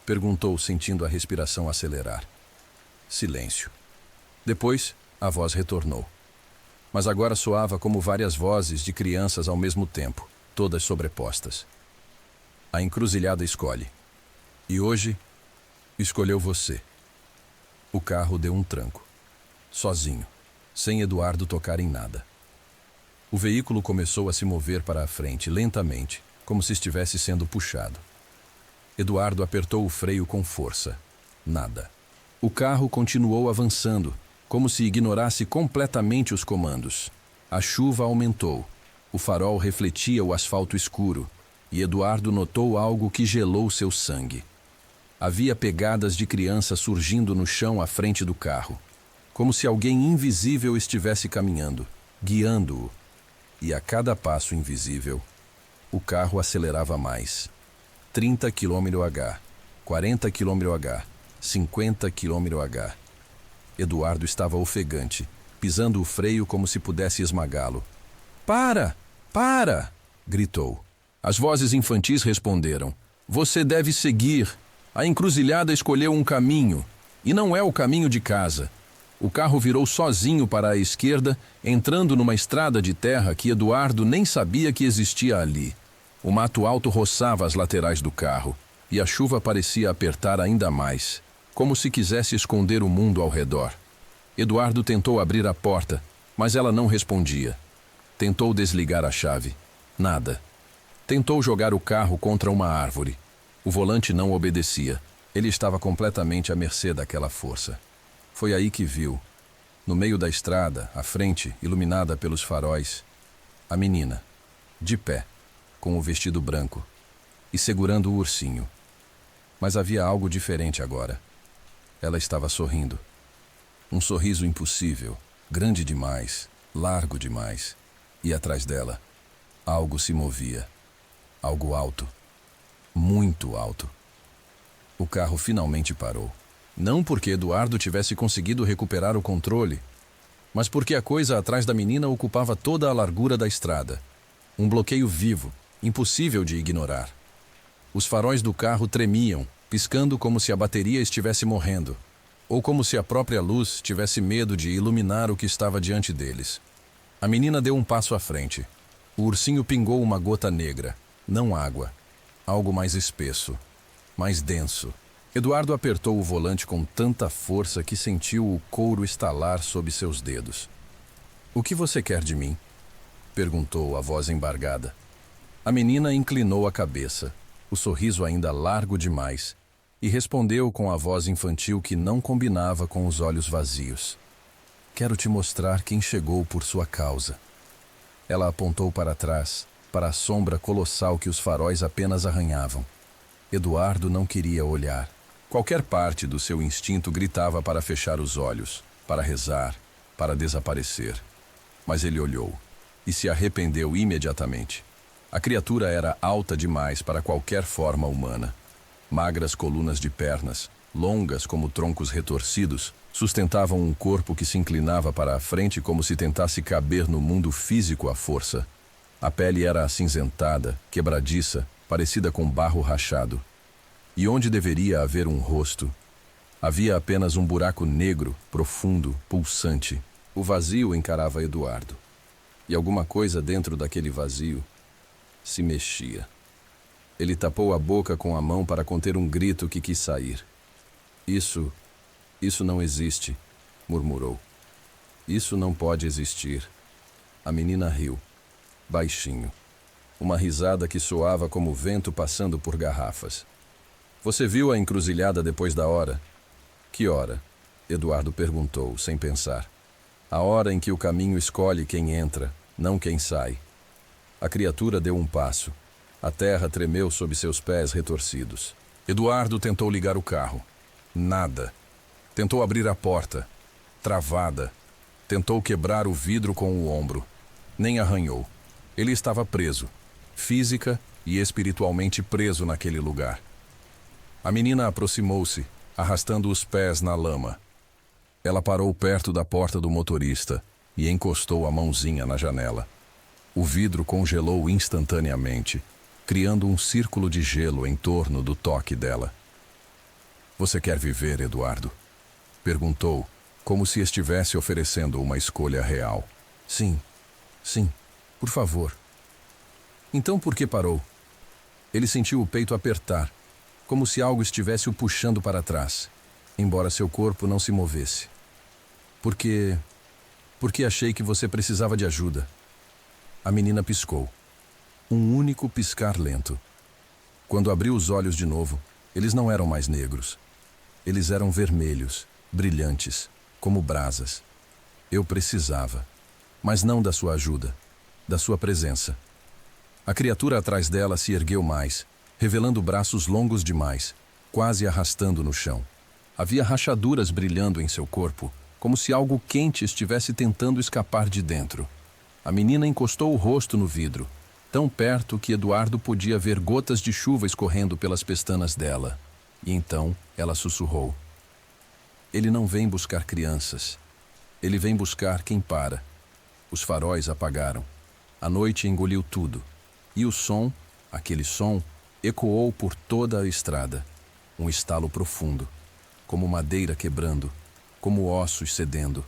Perguntou, sentindo a respiração acelerar. Silêncio. Depois, a voz retornou. Mas agora soava como várias vozes de crianças ao mesmo tempo, todas sobrepostas. A encruzilhada escolhe. E hoje, escolheu você. O carro deu um tranco. Sozinho, sem Eduardo tocar em nada. O veículo começou a se mover para a frente, lentamente, como se estivesse sendo puxado. Eduardo apertou o freio com força. Nada. O carro continuou avançando, como se ignorasse completamente os comandos. A chuva aumentou. O farol refletia o asfalto escuro, e Eduardo notou algo que gelou seu sangue. Havia pegadas de criança surgindo no chão à frente do carro. como se alguém invisível estivesse caminhando, guiando-o. E a cada passo invisível, o carro acelerava mais. 30 km/h, 40 km/h, 50 km/h. Eduardo estava ofegante, pisando o freio como se pudesse esmagá-lo. Para! Para! Gritou. As vozes infantis responderam. Você deve seguir. A encruzilhada escolheu um caminho, e não é o caminho de casa. O carro virou sozinho para a esquerda, entrando numa estrada de terra que Eduardo nem sabia que existia ali. O mato alto roçava as laterais do carro, e a chuva parecia apertar ainda mais, como se quisesse esconder o mundo ao redor. Eduardo tentou abrir a porta, mas ela não respondia. Tentou desligar a chave. Nada. Tentou jogar o carro contra uma árvore. O volante não obedecia. Ele estava completamente à mercê daquela força. Foi aí que viu, no meio da estrada, à frente, iluminada pelos faróis, a menina, de pé, com o vestido branco, e segurando o ursinho. Mas havia algo diferente agora. Ela estava sorrindo. Um sorriso impossível, grande demais, largo demais. E atrás dela, algo se movia. Algo alto. Muito alto. O carro finalmente parou. Não porque Eduardo tivesse conseguido recuperar o controle, mas porque a coisa atrás da menina ocupava toda a largura da estrada. Um bloqueio vivo, impossível de ignorar. Os faróis do carro tremiam, piscando como se a bateria estivesse morrendo, ou como se a própria luz tivesse medo de iluminar o que estava diante deles. A menina deu um passo à frente. O ursinho pingou uma gota negra, não água. Algo mais espesso, mais denso. Eduardo apertou o volante com tanta força que sentiu o couro estalar sob seus dedos. "O que você quer de mim?" perguntou a voz embargada. A menina inclinou a cabeça, o sorriso ainda largo demais, e respondeu com a voz infantil que não combinava com os olhos vazios. "Quero te mostrar quem chegou por sua causa." Ela apontou para trás, para a sombra colossal que os faróis apenas arranhavam. Eduardo não queria olhar. Qualquer parte do seu instinto gritava para fechar os olhos, para rezar, para desaparecer. Mas ele olhou e se arrependeu imediatamente. A criatura era alta demais para qualquer forma humana. Magras colunas de pernas, longas como troncos retorcidos, sustentavam um corpo que se inclinava para a frente como se tentasse caber no mundo físico à força. A pele era acinzentada, quebradiça, parecida com barro rachado. E onde deveria haver um rosto, havia apenas um buraco negro, profundo, pulsante. O vazio encarava Eduardo. E alguma coisa dentro daquele vazio se mexia. Ele tapou a boca com a mão para conter um grito que quis sair. Isso não existe", murmurou. "Isso não pode existir." A menina riu, baixinho. Uma risada que soava como vento passando por garrafas. "Você viu a encruzilhada depois da hora?" "Que hora?" Eduardo perguntou, sem pensar. "A hora em que o caminho escolhe quem entra, não quem sai." A criatura deu um passo. A terra tremeu sob seus pés retorcidos. Eduardo tentou ligar o carro. Nada. Tentou abrir a porta. Travada. Tentou quebrar o vidro com o ombro. Nem arranhou. Ele estava preso, física e espiritualmente preso naquele lugar. A menina aproximou-se, arrastando os pés na lama. Ela parou perto da porta do motorista e encostou a mãozinha na janela. O vidro congelou instantaneamente, criando um círculo de gelo em torno do toque dela. "Você quer viver, Eduardo?" perguntou, como se estivesse oferecendo uma escolha real. Sim, por favor." "Então por que parou?" Ele sentiu o peito apertar, como se algo estivesse o puxando para trás, embora seu corpo não se movesse. Porque achei que você precisava de ajuda." A menina piscou. Um único piscar lento. Quando abriu os olhos de novo, eles não eram mais negros. Eles eram vermelhos, brilhantes, como brasas. "Eu precisava, mas não da sua ajuda, da sua presença." A criatura atrás dela se ergueu mais, revelando braços longos demais, quase arrastando no chão. Havia rachaduras brilhando em seu corpo, como se algo quente estivesse tentando escapar de dentro. A menina encostou o rosto no vidro, tão perto que Eduardo podia ver gotas de chuva escorrendo pelas pestanas dela. E então ela sussurrou: "Ele não vem buscar crianças. Ele vem buscar quem para." Os faróis apagaram. A noite engoliu tudo. E o som, aquele som, ecoou por toda a estrada. Um estalo profundo, como madeira quebrando, como ossos cedendo.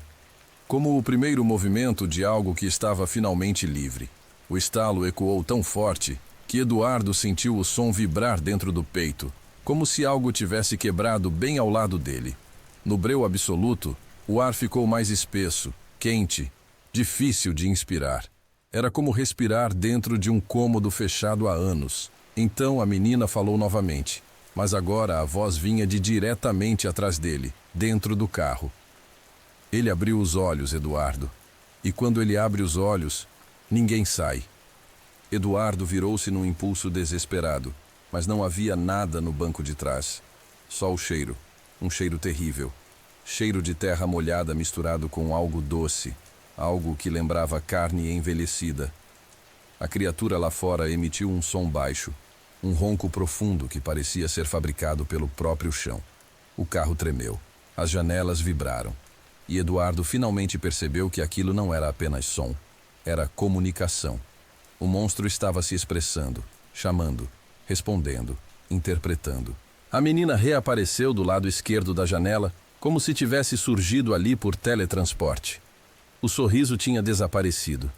Como o primeiro movimento de algo que estava finalmente livre. O estalo ecoou tão forte que Eduardo sentiu o som vibrar dentro do peito, como se algo tivesse quebrado bem ao lado dele. No breu absoluto, o ar ficou mais espesso, quente, difícil de inspirar. Era como respirar dentro de um cômodo fechado há anos. Então a menina falou novamente, mas agora a voz vinha de diretamente atrás dele, dentro do carro. Ele abriu os olhos, Eduardo. E quando ele abre os olhos, ninguém sai. Eduardo virou-se num impulso desesperado, mas não havia nada no banco de trás. Só o cheiro, um cheiro terrível. Cheiro de terra molhada misturado com algo doce, algo que lembrava carne envelhecida. A criatura lá fora emitiu um som baixo, um ronco profundo que parecia ser fabricado pelo próprio chão. O carro tremeu, as janelas vibraram, e Eduardo finalmente percebeu que aquilo não era apenas som, era comunicação. O monstro estava se expressando, chamando, respondendo, interpretando. A menina reapareceu do lado esquerdo da janela, como se tivesse surgido ali por teletransporte. O sorriso tinha desaparecido.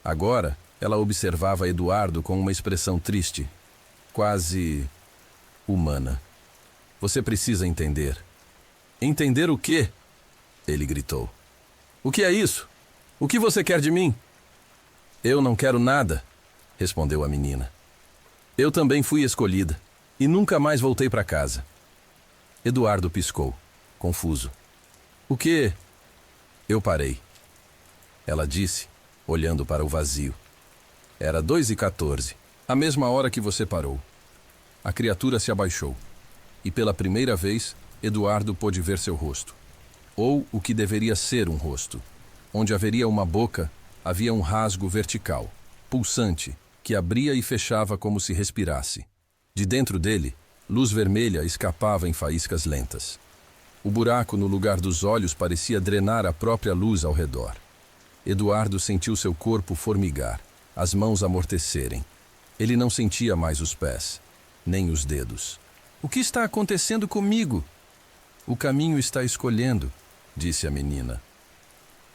Agora, ela observava Eduardo com uma expressão triste, quase humana. "Você precisa entender." "Entender o quê?" Ele gritou. "O que é isso? O que você quer de mim?" "Eu não quero nada", respondeu a menina. "Eu também fui escolhida, e nunca mais voltei para casa." Eduardo piscou, confuso. "O quê?" "Eu parei." Ela disse, olhando para o vazio. "Era 2h14, a mesma hora que você parou." A criatura se abaixou, e pela primeira vez, Eduardo pôde ver seu rosto. Ou o que deveria ser um rosto. Onde haveria uma boca, havia um rasgo vertical, pulsante, que abria e fechava como se respirasse. De dentro dele, luz vermelha escapava em faíscas lentas. O buraco no lugar dos olhos parecia drenar a própria luz ao redor. Eduardo sentiu seu corpo formigar, as mãos amortecerem. Ele não sentia mais os pés, nem os dedos. "O que está acontecendo comigo?" "O caminho está escolhendo", disse a menina.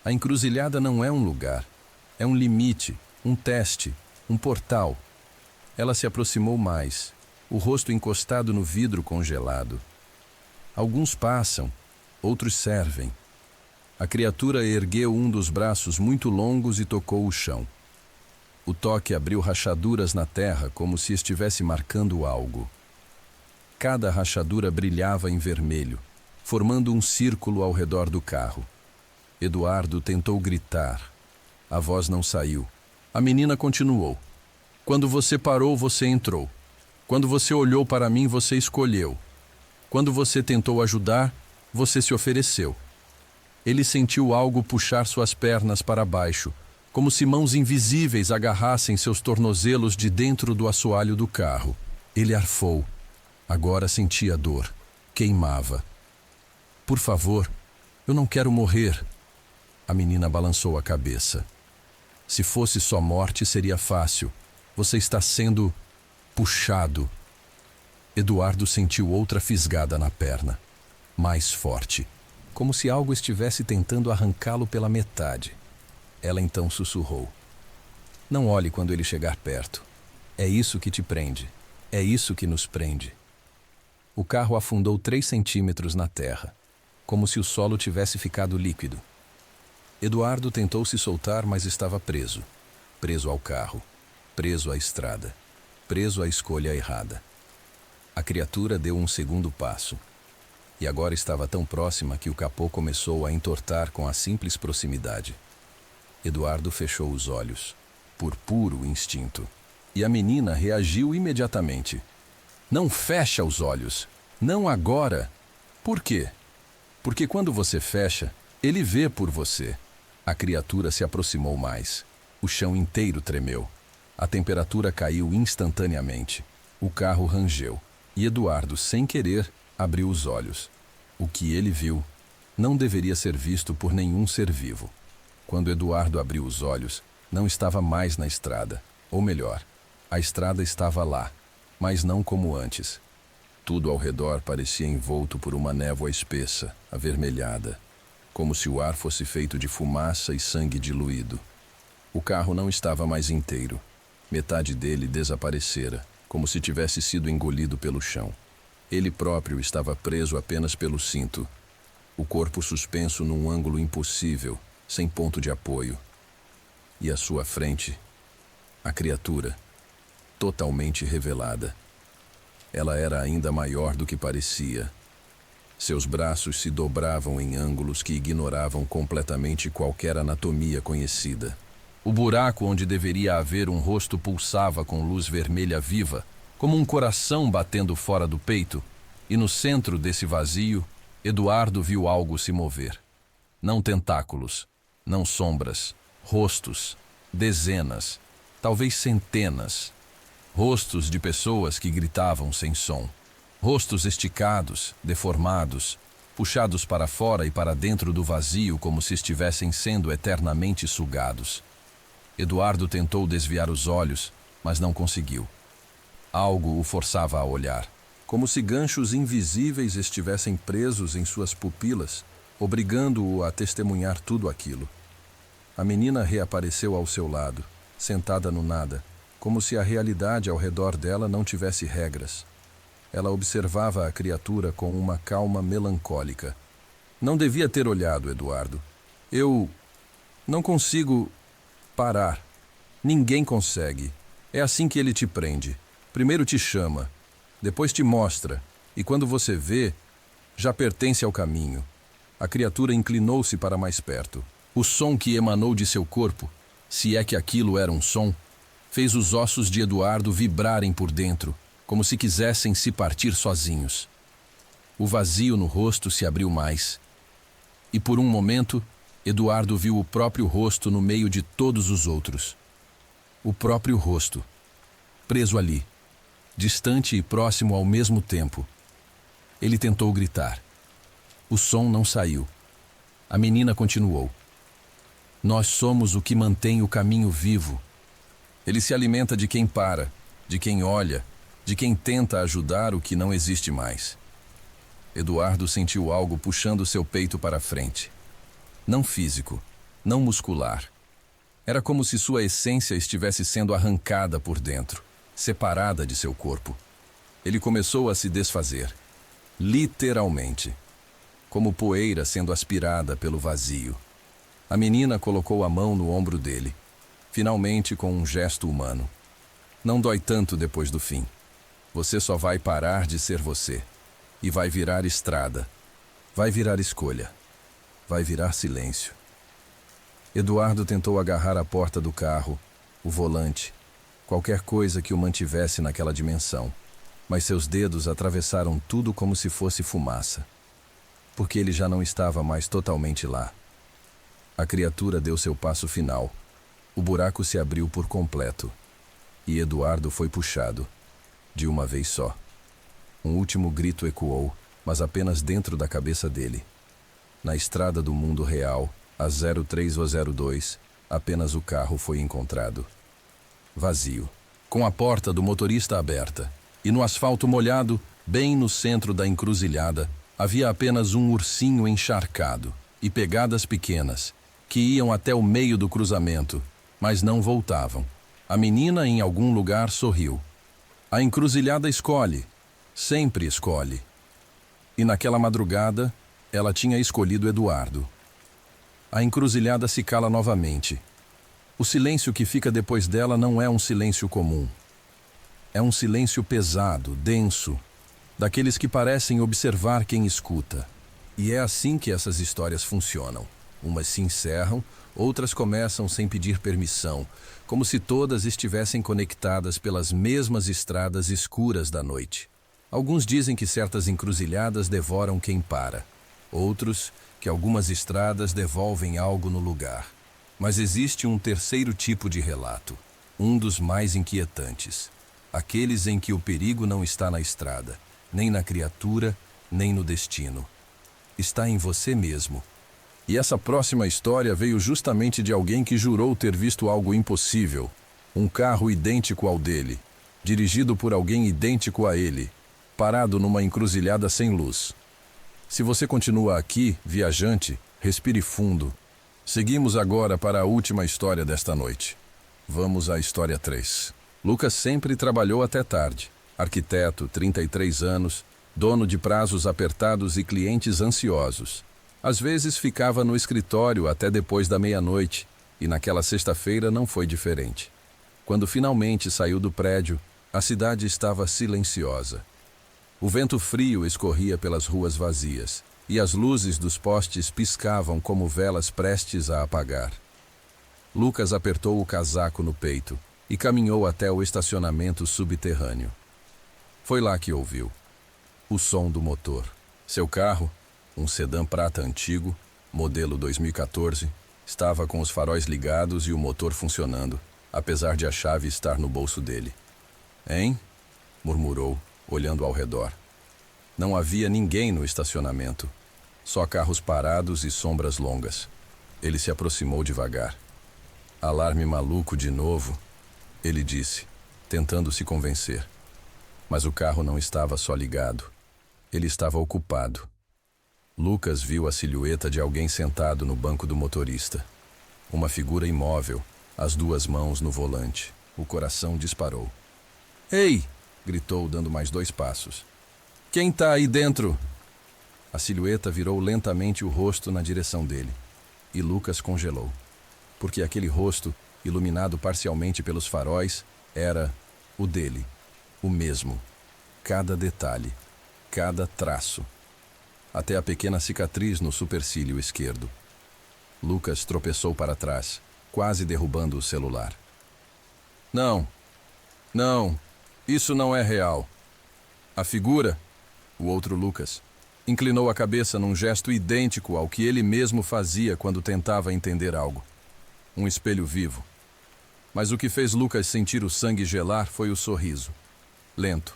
"A encruzilhada não é um lugar, é um limite, um teste, um portal." Ela se aproximou mais, o rosto encostado no vidro congelado. "Alguns passam, outros servem." A criatura ergueu um dos braços muito longos e tocou o chão. O toque abriu rachaduras na terra como se estivesse marcando algo. Cada rachadura brilhava em vermelho, formando um círculo ao redor do carro. Eduardo tentou gritar. A voz não saiu. A menina continuou. "Quando você parou, você entrou. Quando você olhou para mim, você escolheu. Quando você tentou ajudar, você se ofereceu." Ele sentiu algo puxar suas pernas para baixo, como se mãos invisíveis agarrassem seus tornozelos de dentro do assoalho do carro. Ele arfou. Agora sentia dor. Queimava. "Por favor, eu não quero morrer." A menina balançou a cabeça. "Se fosse só morte, seria fácil. Você está sendo puxado." Eduardo sentiu outra fisgada na perna, mais forte, como se algo estivesse tentando arrancá-lo pela metade. Ela então sussurrou: "Não olhe quando ele chegar perto. É isso que te prende. É isso que nos prende." O carro afundou 3 centímetros na terra, como se o solo tivesse ficado líquido. Eduardo tentou se soltar, mas estava preso. Preso ao carro, preso à estrada, preso à escolha errada. A criatura deu um segundo passo. E agora estava tão próxima que o capô começou a entortar com a simples proximidade. Eduardo fechou os olhos, por puro instinto. E a menina reagiu imediatamente. "Não fecha os olhos. Não agora." "Por quê?" "Porque quando você fecha, Ele vê por você. A criatura se aproximou mais. O chão inteiro tremeu. A temperatura caiu instantaneamente. O carro rangeu. E Eduardo, sem querer, abriu os olhos. O que ele viu não deveria ser visto por nenhum ser vivo. Quando Eduardo abriu os olhos, não estava mais na estrada. Ou melhor, a estrada estava lá, mas não como antes. Tudo ao redor parecia envolto por uma névoa espessa, avermelhada, como se o ar fosse feito de fumaça e sangue diluído. O carro não estava mais inteiro. Metade dele desaparecera, como se tivesse sido engolido pelo chão. Ele próprio estava preso apenas pelo cinto, o corpo suspenso num ângulo impossível, sem ponto de apoio. E à sua frente, a criatura, totalmente revelada. Ela era ainda maior do que parecia. Seus braços se dobravam em ângulos que ignoravam completamente qualquer anatomia conhecida. O buraco onde deveria haver um rosto pulsava com luz vermelha viva, como um coração batendo fora do peito, e no centro desse vazio, Eduardo viu algo se mover. Não tentáculos, não sombras, rostos, dezenas, talvez centenas. Rostos de pessoas que gritavam sem som. Rostos esticados, deformados, puxados para fora e para dentro do vazio como se estivessem sendo eternamente sugados. Eduardo tentou desviar os olhos, mas não conseguiu. Algo o forçava a olhar, como se ganchos invisíveis estivessem presos em suas pupilas, obrigando-o a testemunhar tudo aquilo. A menina reapareceu ao seu lado, sentada no nada, como se a realidade ao redor dela não tivesse regras. Ela observava a criatura com uma calma melancólica. Não devia ter olhado, Eduardo. Eu não consigo parar. Ninguém consegue. É assim que ele te prende. Primeiro te chama, depois te mostra, e quando você vê, já pertence ao caminho. A criatura inclinou-se para mais perto. O som que emanou de seu corpo, se é que aquilo era um som, fez os ossos de Eduardo vibrarem por dentro, como se quisessem se partir sozinhos. O vazio no rosto se abriu mais. E por um momento, Eduardo viu o próprio rosto no meio de todos os outros. O próprio rosto, preso ali, distante e próximo ao mesmo tempo. Ele tentou gritar. O som não saiu. A menina continuou. Nós somos o que mantém o caminho vivo. Ele se alimenta de quem para, de quem olha, de quem tenta ajudar o que não existe mais. Eduardo sentiu algo puxando seu peito para frente. Não físico, não muscular. Era como se sua essência estivesse sendo arrancada por dentro, separada de seu corpo. Ele começou a se desfazer, literalmente, como poeira sendo aspirada pelo vazio. A menina colocou a mão no ombro dele, finalmente com um gesto humano. Não dói tanto depois do fim. Você só vai parar de ser você. E vai virar estrada. Vai virar escolha. Vai virar silêncio. Eduardo tentou agarrar a porta do carro, o volante, qualquer coisa que o mantivesse naquela dimensão. Mas seus dedos atravessaram tudo como se fosse fumaça. Porque ele já não estava mais totalmente lá. A criatura deu seu passo final. O buraco se abriu por completo. E Eduardo foi puxado. De uma vez só. Um último grito ecoou, mas apenas dentro da cabeça dele. Na estrada do mundo real, a 03 ou 02, apenas o carro foi encontrado. Vazio. Com a porta do motorista aberta. E no asfalto molhado, bem no centro da encruzilhada, havia apenas um ursinho encharcado e pegadas pequenas, que iam até o meio do cruzamento, mas não voltavam. A menina em algum lugar sorriu. A encruzilhada escolhe, sempre escolhe. E naquela madrugada, ela tinha escolhido Eduardo. A encruzilhada se cala novamente. O silêncio que fica depois dela não é um silêncio comum. É um silêncio pesado, denso, daqueles que parecem observar quem escuta. E é assim que essas histórias funcionam. Umas se encerram, outras começam sem pedir permissão, como se todas estivessem conectadas pelas mesmas estradas escuras da noite. Alguns dizem que certas encruzilhadas devoram quem para. Outros que algumas estradas devolvem algo no lugar. Mas existe um terceiro tipo de relato, um dos mais inquietantes. Aqueles em que o perigo não está na estrada, nem na criatura, nem no destino. Está em você mesmo. E essa próxima história veio justamente de alguém que jurou ter visto algo impossível. Um carro idêntico ao dele, dirigido por alguém idêntico a ele, parado numa encruzilhada sem luz. Se você continua aqui, viajante, respire fundo. Seguimos agora para a última história desta noite. Vamos à história 3. Lucas sempre trabalhou até tarde. Arquiteto, 33 anos, dono de prazos apertados e clientes ansiosos. Às vezes ficava no escritório até depois da meia-noite, e naquela sexta-feira não foi diferente. Quando finalmente saiu do prédio, a cidade estava silenciosa. O vento frio escorria pelas ruas vazias, e as luzes dos postes piscavam como velas prestes a apagar. Lucas apertou o casaco no peito e caminhou até o estacionamento subterrâneo. Foi lá que ouviu o som do motor. Seu carro, um sedã prata antigo, modelo 2014, estava com os faróis ligados e o motor funcionando, apesar de a chave estar no bolso dele. Hein? Murmurou, olhando ao redor. Não havia ninguém no estacionamento, só carros parados e sombras longas. Ele se aproximou devagar. Alarme maluco de novo, ele disse, tentando se convencer. Mas o carro não estava só ligado. Ele estava ocupado. Lucas viu a silhueta de alguém sentado no banco do motorista. Uma figura imóvel, as duas mãos no volante. O coração disparou. "Ei!" gritou, dando mais 2 passos. "Quem tá aí dentro?" A silhueta virou lentamente o rosto na direção dele. E Lucas congelou. Porque aquele rosto, iluminado parcialmente pelos faróis, era o dele. O mesmo. Cada detalhe. Cada traço. Até a pequena cicatriz no supercílio esquerdo. Lucas tropeçou para trás, quase derrubando o celular. Não, isso não é real. A figura, o outro Lucas, inclinou a cabeça num gesto idêntico ao que ele mesmo fazia quando tentava entender algo. Um espelho vivo. Mas o que fez Lucas sentir o sangue gelar foi o sorriso. Lento,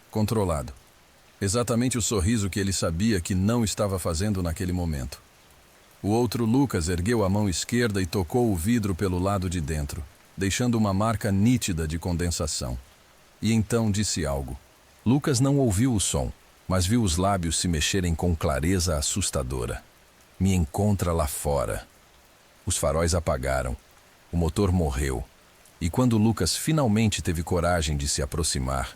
controlado. Exatamente o sorriso que ele sabia que não estava fazendo naquele momento. O outro Lucas ergueu a mão esquerda e tocou o vidro pelo lado de dentro, deixando uma marca nítida de condensação. E então disse algo. Lucas não ouviu o som, mas viu os lábios se mexerem com clareza assustadora. "Me encontra lá fora." Os faróis apagaram. O motor morreu. E quando Lucas finalmente teve coragem de se aproximar,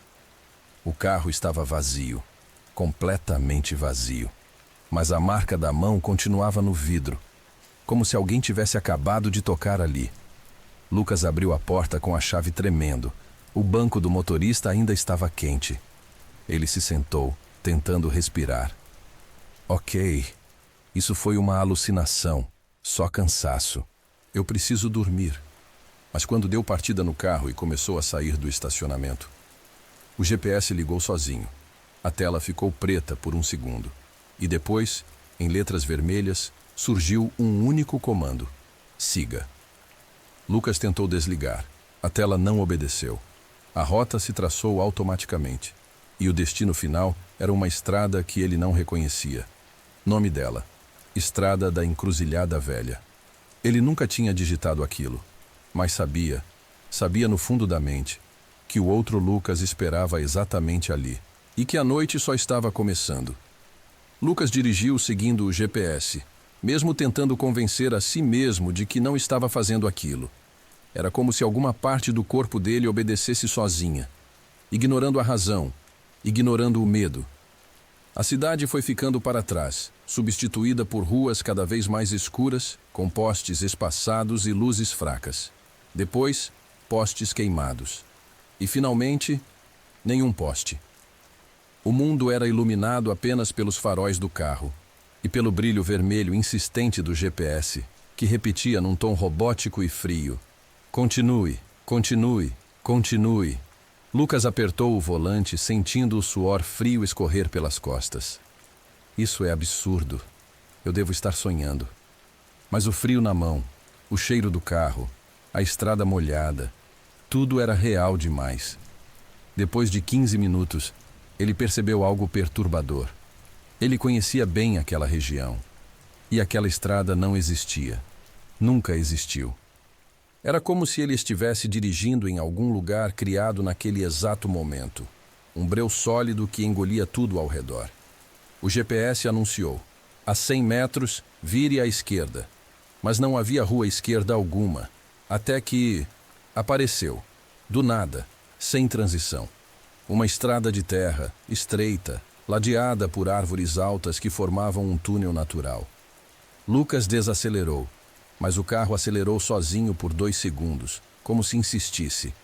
o carro estava vazio. Completamente vazio. Mas a marca da mão continuava no vidro, como se alguém tivesse acabado de tocar ali. Lucas abriu a porta com a chave tremendo. O banco do motorista ainda estava quente. Ele se sentou, tentando respirar. Ok, isso foi uma alucinação, só cansaço. Eu preciso dormir. Mas quando deu partida no carro e começou a sair do estacionamento, o GPS ligou sozinho. A tela ficou preta por um segundo. E depois, em letras vermelhas, surgiu um único comando. Siga. Lucas tentou desligar. A tela não obedeceu. A rota se traçou automaticamente. E o destino final era uma estrada que ele não reconhecia. Nome dela: Estrada da Encruzilhada Velha. Ele nunca tinha digitado aquilo, mas sabia no fundo da mente, que o outro Lucas esperava exatamente ali, e que a noite só estava começando. Lucas dirigiu seguindo o GPS, mesmo tentando convencer a si mesmo de que não estava fazendo aquilo. Era como se alguma parte do corpo dele obedecesse sozinha, ignorando a razão, ignorando o medo. A cidade foi ficando para trás, substituída por ruas cada vez mais escuras, com postes espaçados e luzes fracas. Depois, postes queimados. E, finalmente, nenhum poste. O mundo era iluminado apenas pelos faróis do carro e pelo brilho vermelho insistente do GPS, que repetia num tom robótico e frio: "Continue, continue, continue." Lucas apertou o volante, sentindo o suor frio escorrer pelas costas. Isso é absurdo. Eu devo estar sonhando. Mas o frio na mão, o cheiro do carro, a estrada molhada, tudo era real demais. Depois de 15 minutos, ele percebeu algo perturbador. Ele conhecia bem aquela região. E aquela estrada não existia. Nunca existiu. Era como se ele estivesse dirigindo em algum lugar criado naquele exato momento. Um breu sólido que engolia tudo ao redor. O GPS anunciou: a 100 metros, vire à esquerda. Mas não havia rua esquerda alguma. Até que apareceu, do nada, sem transição. Uma estrada de terra, estreita, ladeada por árvores altas que formavam um túnel natural. Lucas desacelerou, mas o carro acelerou sozinho por 2 segundos, como se insistisse.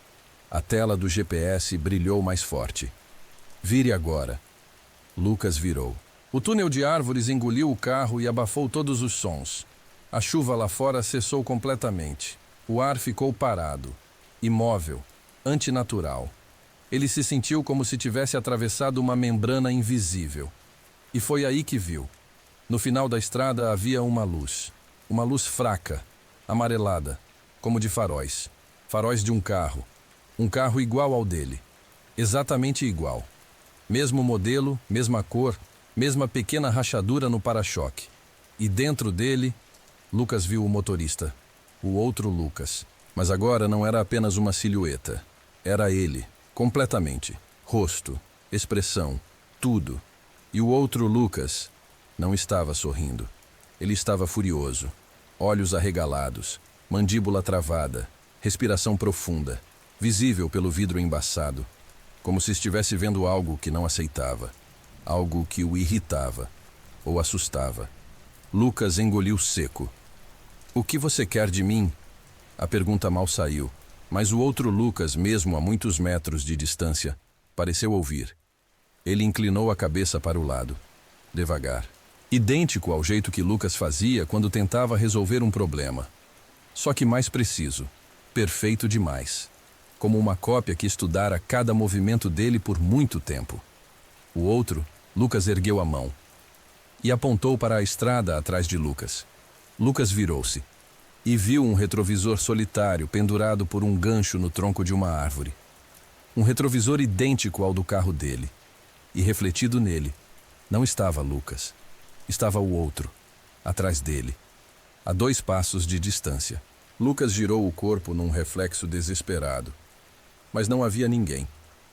A tela do GPS brilhou mais forte. Vire agora. Lucas virou. O túnel de árvores engoliu o carro e abafou todos os sons. A chuva lá fora cessou completamente. O ar ficou parado, imóvel, antinatural. Ele se sentiu como se tivesse atravessado uma membrana invisível. E foi aí que viu. No final da estrada havia uma luz fraca, amarelada, como de faróis. Faróis de um carro igual ao dele, exatamente igual. Mesmo modelo, mesma cor, mesma pequena rachadura no para-choque. E dentro dele, Lucas viu o motorista, o outro Lucas. Mas agora não era apenas uma silhueta. Era ele, completamente. Rosto, expressão, tudo. E o outro Lucas não estava sorrindo. Ele estava furioso. Olhos arregalados, mandíbula travada, respiração profunda, visível pelo vidro embaçado, como se estivesse vendo algo que não aceitava, algo que o irritava ou assustava. Lucas engoliu seco. O que você quer de mim? A pergunta mal saiu, mas o outro Lucas, mesmo a muitos metros de distância, pareceu ouvir. Ele inclinou a cabeça para o lado, devagar, idêntico ao jeito que Lucas fazia quando tentava resolver um problema. Só que mais preciso, perfeito demais, como uma cópia que estudara cada movimento dele por muito tempo. O outro, Lucas ergueu a mão e apontou para a estrada atrás de Lucas. Lucas virou-se e viu um retrovisor solitário pendurado por um gancho no tronco de uma árvore. Um retrovisor idêntico ao do carro dele. E refletido nele, não estava Lucas. Estava o outro, atrás dele, a 2 passos de distância. Lucas girou o corpo num reflexo desesperado. Mas não havia ninguém.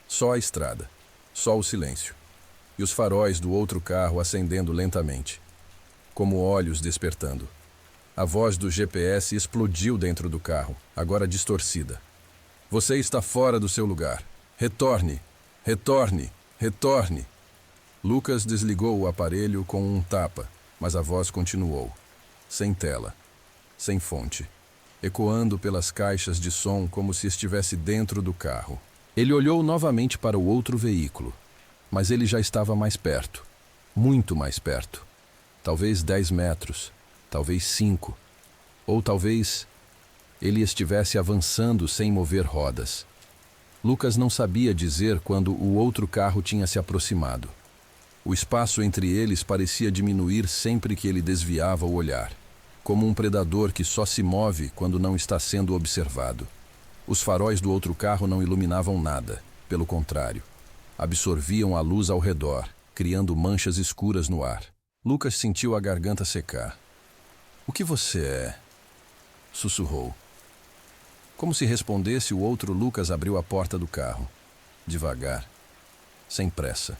Só a estrada. Só o silêncio. E os faróis do outro carro acendendo lentamente, como olhos despertando. A voz do GPS explodiu dentro do carro, agora distorcida. Você está fora do seu lugar. Retorne! Retorne! Retorne! Lucas desligou o aparelho com um tapa, mas a voz continuou. Sem tela. Sem fonte. Ecoando pelas caixas de som como se estivesse dentro do carro. Ele olhou novamente para o outro veículo, mas ele já estava mais perto. Muito mais perto. Talvez 10 metros. Talvez 5, ou talvez ele estivesse avançando sem mover rodas. Lucas não sabia dizer quando o outro carro tinha se aproximado. O espaço entre eles parecia diminuir sempre que ele desviava o olhar, como um predador que só se move quando não está sendo observado. Os faróis do outro carro não iluminavam nada, pelo contrário, absorviam a luz ao redor, criando manchas escuras no ar. Lucas sentiu a garganta secar. O que você é? Sussurrou. Como se respondesse, o outro Lucas abriu a porta do carro. Devagar. Sem pressa.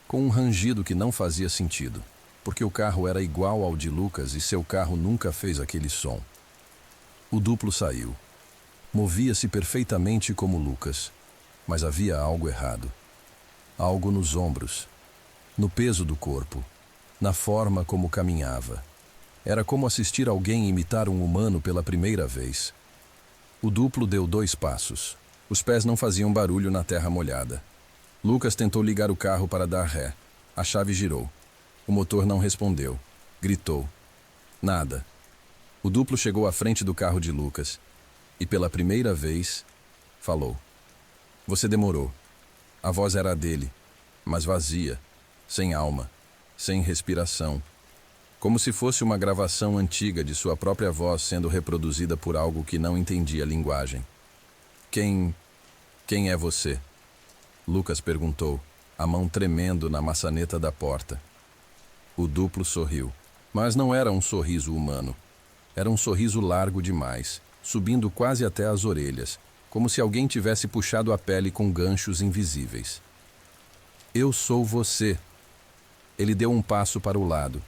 Com um rangido que não fazia sentido, porque o carro era igual ao de Lucas e seu carro nunca fez aquele som. O duplo saiu. Movia-se perfeitamente como Lucas, mas havia algo errado. Algo nos ombros, no peso do corpo, na forma como caminhava. Era como assistir alguém imitar um humano pela primeira vez. O duplo deu 2 passos. Os pés não faziam barulho na terra molhada. Lucas tentou ligar o carro para dar ré. A chave girou. O motor não respondeu. Gritou. Nada. O duplo chegou à frente do carro de Lucas e, pela primeira vez, falou. Você demorou. A voz era a dele, mas vazia, sem alma, sem respiração. como se fosse uma gravação antiga de sua própria voz sendo reproduzida por algo que não entendia a linguagem. Quem é você? Lucas perguntou, a mão tremendo na maçaneta da porta. O duplo sorriu, mas não era um sorriso humano. Era um sorriso largo demais, subindo quase até as orelhas, como se alguém tivesse puxado a pele com ganchos invisíveis. Eu sou você. Ele deu um passo para o lado.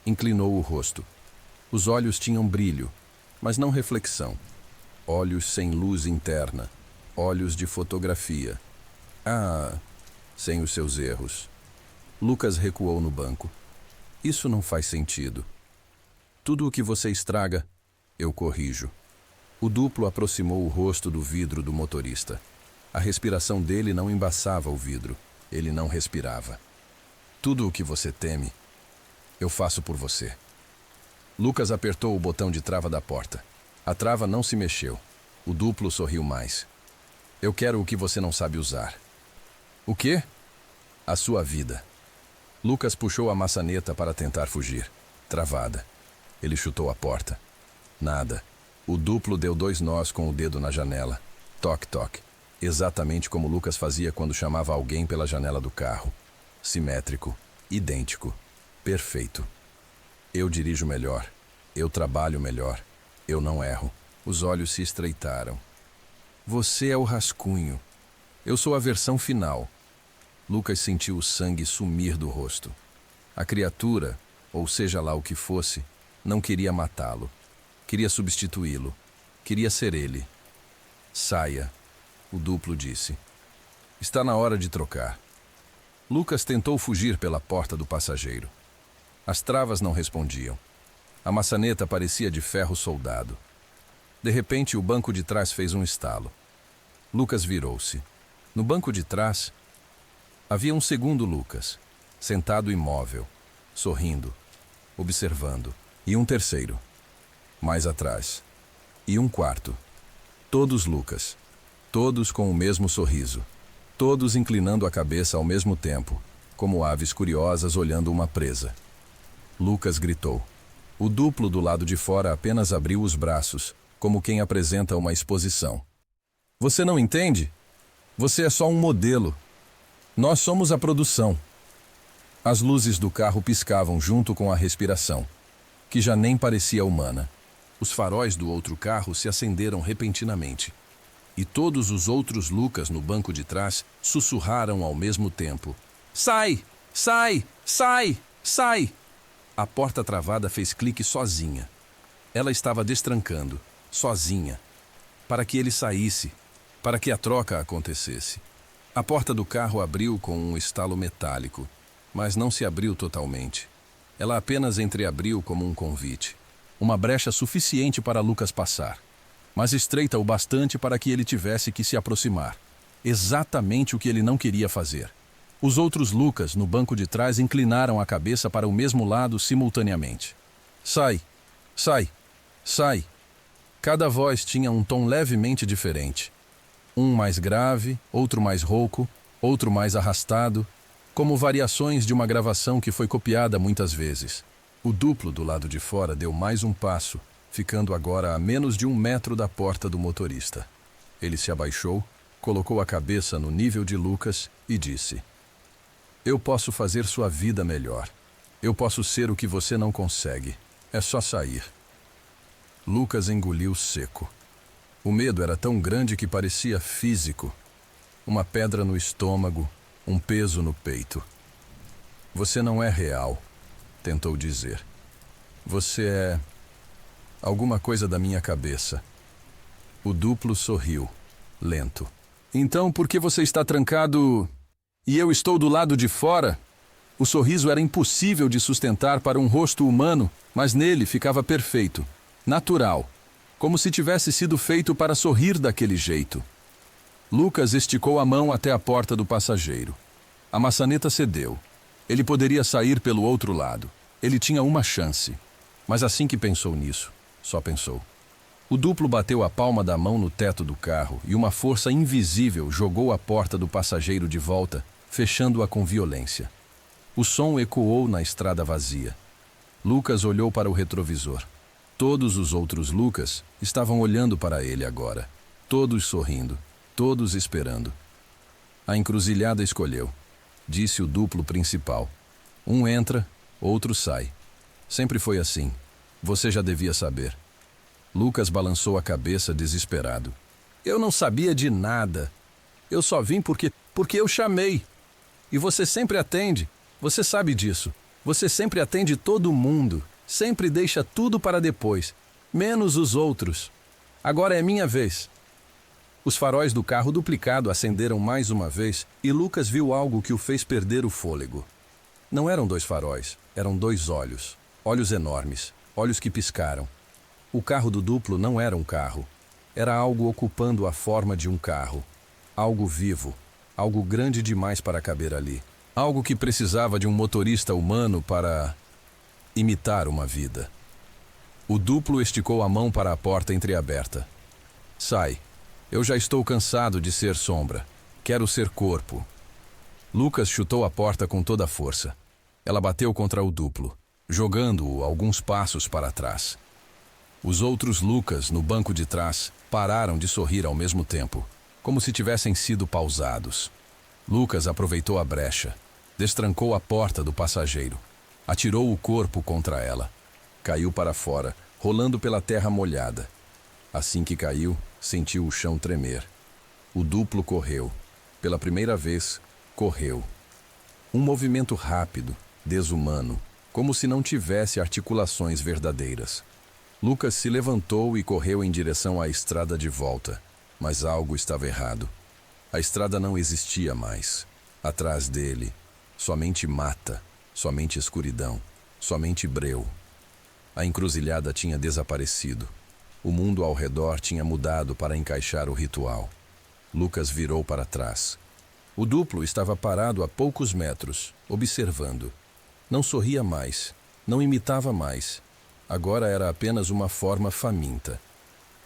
Inclinou o rosto. Os olhos tinham brilho, mas não reflexão. Olhos sem luz interna. Olhos de fotografia. Sem os seus erros. Lucas recuou no banco. Isso não faz sentido. Tudo o que você estraga, eu corrijo. O duplo aproximou o rosto do vidro do motorista. A respiração dele não embaçava o vidro. Ele não respirava. Tudo o que você teme, eu faço por você. Lucas apertou o botão de trava da porta. A trava não se mexeu. O duplo sorriu mais. Eu quero o que você não sabe usar. O quê? A sua vida. Lucas puxou a maçaneta para tentar fugir. Travada. Ele chutou a porta. Nada. O duplo deu 2 nós com o dedo na janela. Toque, toque. Exatamente como Lucas fazia quando chamava alguém pela janela do carro. Simétrico. Idêntico. Perfeito. Eu dirijo melhor. Eu trabalho melhor. Eu não erro. Os olhos se estreitaram. Você é o rascunho. Eu sou a versão final. Lucas sentiu o sangue sumir do rosto. A criatura, ou seja lá o que fosse, não queria matá-lo. Queria substituí-lo. Queria ser ele. Saia, o duplo disse. Está na hora de trocar. Lucas tentou fugir pela porta do passageiro. As travas não respondiam. A maçaneta parecia de ferro soldado. De repente, o banco de trás fez um estalo. Lucas virou-se. No banco de trás, havia um segundo Lucas, sentado imóvel, sorrindo, observando. E um terceiro, mais atrás. E um quarto. Todos Lucas. Todos com o mesmo sorriso. Todos inclinando a cabeça ao mesmo tempo, como aves curiosas olhando uma presa. Lucas gritou. O duplo do lado de fora apenas abriu os braços, como quem apresenta uma exposição. Você não entende? Você é só um modelo. Nós somos a produção. As luzes do carro piscavam junto com a respiração, que já nem parecia humana. Os faróis do outro carro se acenderam repentinamente. E todos os outros Lucas no banco de trás sussurraram ao mesmo tempo. Sai! Sai! Sai! Sai! A porta travada fez clique sozinha. Ela estava destrancando, sozinha, para que ele saísse, para que a troca acontecesse. A porta do carro abriu com um estalo metálico, mas não se abriu totalmente. Ela apenas entreabriu como um convite. Uma brecha suficiente para Lucas passar, mas estreita o bastante para que ele tivesse que se aproximar. Exatamente o que ele não queria fazer. Os outros Lucas, no banco de trás, inclinaram a cabeça para o mesmo lado simultaneamente. Sai! Sai! Sai! Cada voz tinha um tom levemente diferente. Um mais grave, outro mais rouco, outro mais arrastado, como variações de uma gravação que foi copiada muitas vezes. O duplo do lado de fora deu mais um passo, ficando agora a menos de 1 metro da porta do motorista. Ele se abaixou, colocou a cabeça no nível de Lucas e disse: Eu posso fazer sua vida melhor. Eu posso ser o que você não consegue. É só sair. Lucas engoliu seco. O medo era tão grande que parecia físico. Uma pedra no estômago, um peso no peito. Você não é real, tentou dizer. Você é alguma coisa da minha cabeça. O duplo sorriu, lento. Então por que você está trancado e eu estou do lado de fora? O sorriso era impossível de sustentar para um rosto humano, mas nele ficava perfeito, natural, como se tivesse sido feito para sorrir daquele jeito. Lucas esticou a mão até a porta do passageiro. A maçaneta cedeu. Ele poderia sair pelo outro lado. Ele tinha uma chance. Mas assim que pensou nisso, só pensou. O duplo bateu a palma da mão no teto do carro e uma força invisível jogou a porta do passageiro de volta, fechando-a com violência. O som ecoou na estrada vazia. Lucas olhou para o retrovisor. Todos os outros Lucas estavam olhando para ele agora. Todos sorrindo, todos esperando. A encruzilhada escolheu, disse o duplo principal. Um entra, outro sai. Sempre foi assim. Você já devia saber. Lucas balançou a cabeça desesperado. Eu não sabia de nada. Eu só vim porque eu chamei. E você sempre atende. Você sabe disso. Você sempre atende todo mundo. Sempre deixa tudo para depois. Menos os outros. Agora é minha vez. Os faróis do carro duplicado acenderam mais uma vez e Lucas viu algo que o fez perder o fôlego. Não eram 2 faróis, eram 2 olhos. Olhos enormes, olhos que piscaram. O carro do duplo não era um carro. Era algo ocupando a forma de um carro. Algo vivo, algo grande demais para caber ali. Algo que precisava de um motorista humano para imitar uma vida. O duplo esticou a mão para a porta entreaberta. Sai. Eu já estou cansado de ser sombra. Quero ser corpo. Lucas chutou a porta com toda a força. Ela bateu contra o duplo, jogando-o alguns passos para trás. Os outros Lucas, no banco de trás, pararam de sorrir ao mesmo tempo, como se tivessem sido pausados. Lucas aproveitou a brecha, destrancou a porta do passageiro, atirou o corpo contra ela. Caiu para fora, rolando pela terra molhada. Assim que caiu, sentiu o chão tremer. O duplo correu. Pela primeira vez, correu. Um movimento rápido, desumano, como se não tivesse articulações verdadeiras. Lucas se levantou e correu em direção à estrada de volta, mas algo estava errado. A estrada não existia mais. Atrás dele, somente mata, somente escuridão, somente breu. A encruzilhada tinha desaparecido. O mundo ao redor tinha mudado para encaixar o ritual. Lucas virou para trás. O duplo estava parado a poucos metros, observando. Não sorria mais, não imitava mais. Agora era apenas uma forma faminta.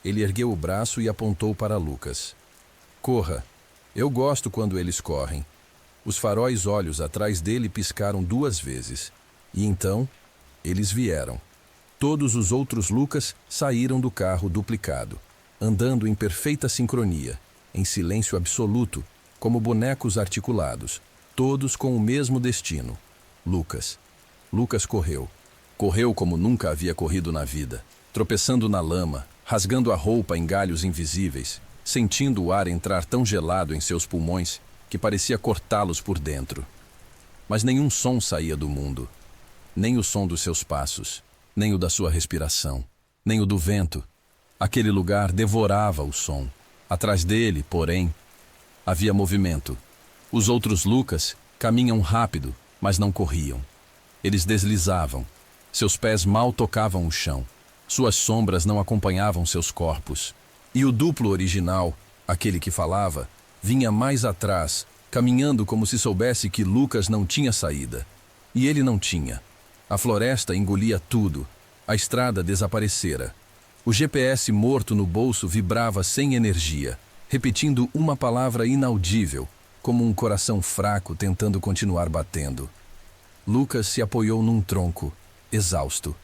Ele ergueu o braço e apontou para Lucas. Corra. Eu gosto quando eles correm. Os faróis olhos atrás dele piscaram 2 vezes. E então, eles vieram. Todos os outros Lucas saíram do carro duplicado, andando em perfeita sincronia, em silêncio absoluto, como bonecos articulados, todos com o mesmo destino. Lucas. Lucas correu. Correu como nunca havia corrido na vida, tropeçando na lama, rasgando a roupa em galhos invisíveis, sentindo o ar entrar tão gelado em seus pulmões que parecia cortá-los por dentro. Mas nenhum som saía do mundo, nem o som dos seus passos, nem o da sua respiração, nem o do vento. Aquele lugar devorava o som. Atrás dele, porém, havia movimento. Os outros Lucas caminham rápido, mas não corriam. Eles deslizavam. Seus pés mal tocavam o chão. Suas sombras não acompanhavam seus corpos. E o duplo original, aquele que falava, vinha mais atrás, caminhando como se soubesse que Lucas não tinha saída. E ele não tinha. A floresta engolia tudo. A estrada desaparecera. O GPS morto no bolso vibrava sem energia, repetindo uma palavra inaudível, como um coração fraco tentando continuar batendo. Lucas se apoiou num tronco, exausto.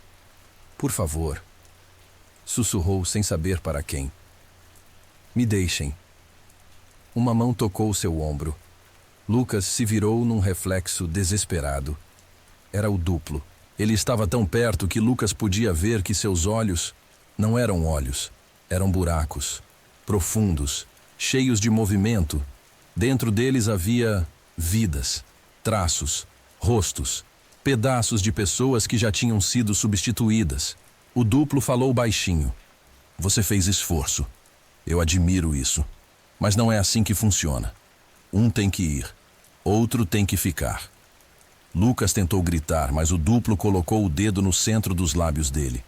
Por favor, sussurrou sem saber para quem. Me deixem. Uma mão tocou seu ombro. Lucas se virou num reflexo desesperado. Era o duplo. Ele estava tão perto que Lucas podia ver que seus olhos não eram olhos, eram buracos, profundos, cheios de movimento. Dentro deles havia vidas, traços, rostos, pedaços de pessoas que já tinham sido substituídas. O duplo falou baixinho. Você fez esforço. Eu admiro isso. Mas não é assim que funciona. Um tem que ir, outro tem que ficar. Lucas tentou gritar, mas o duplo colocou o dedo no centro dos lábios dele.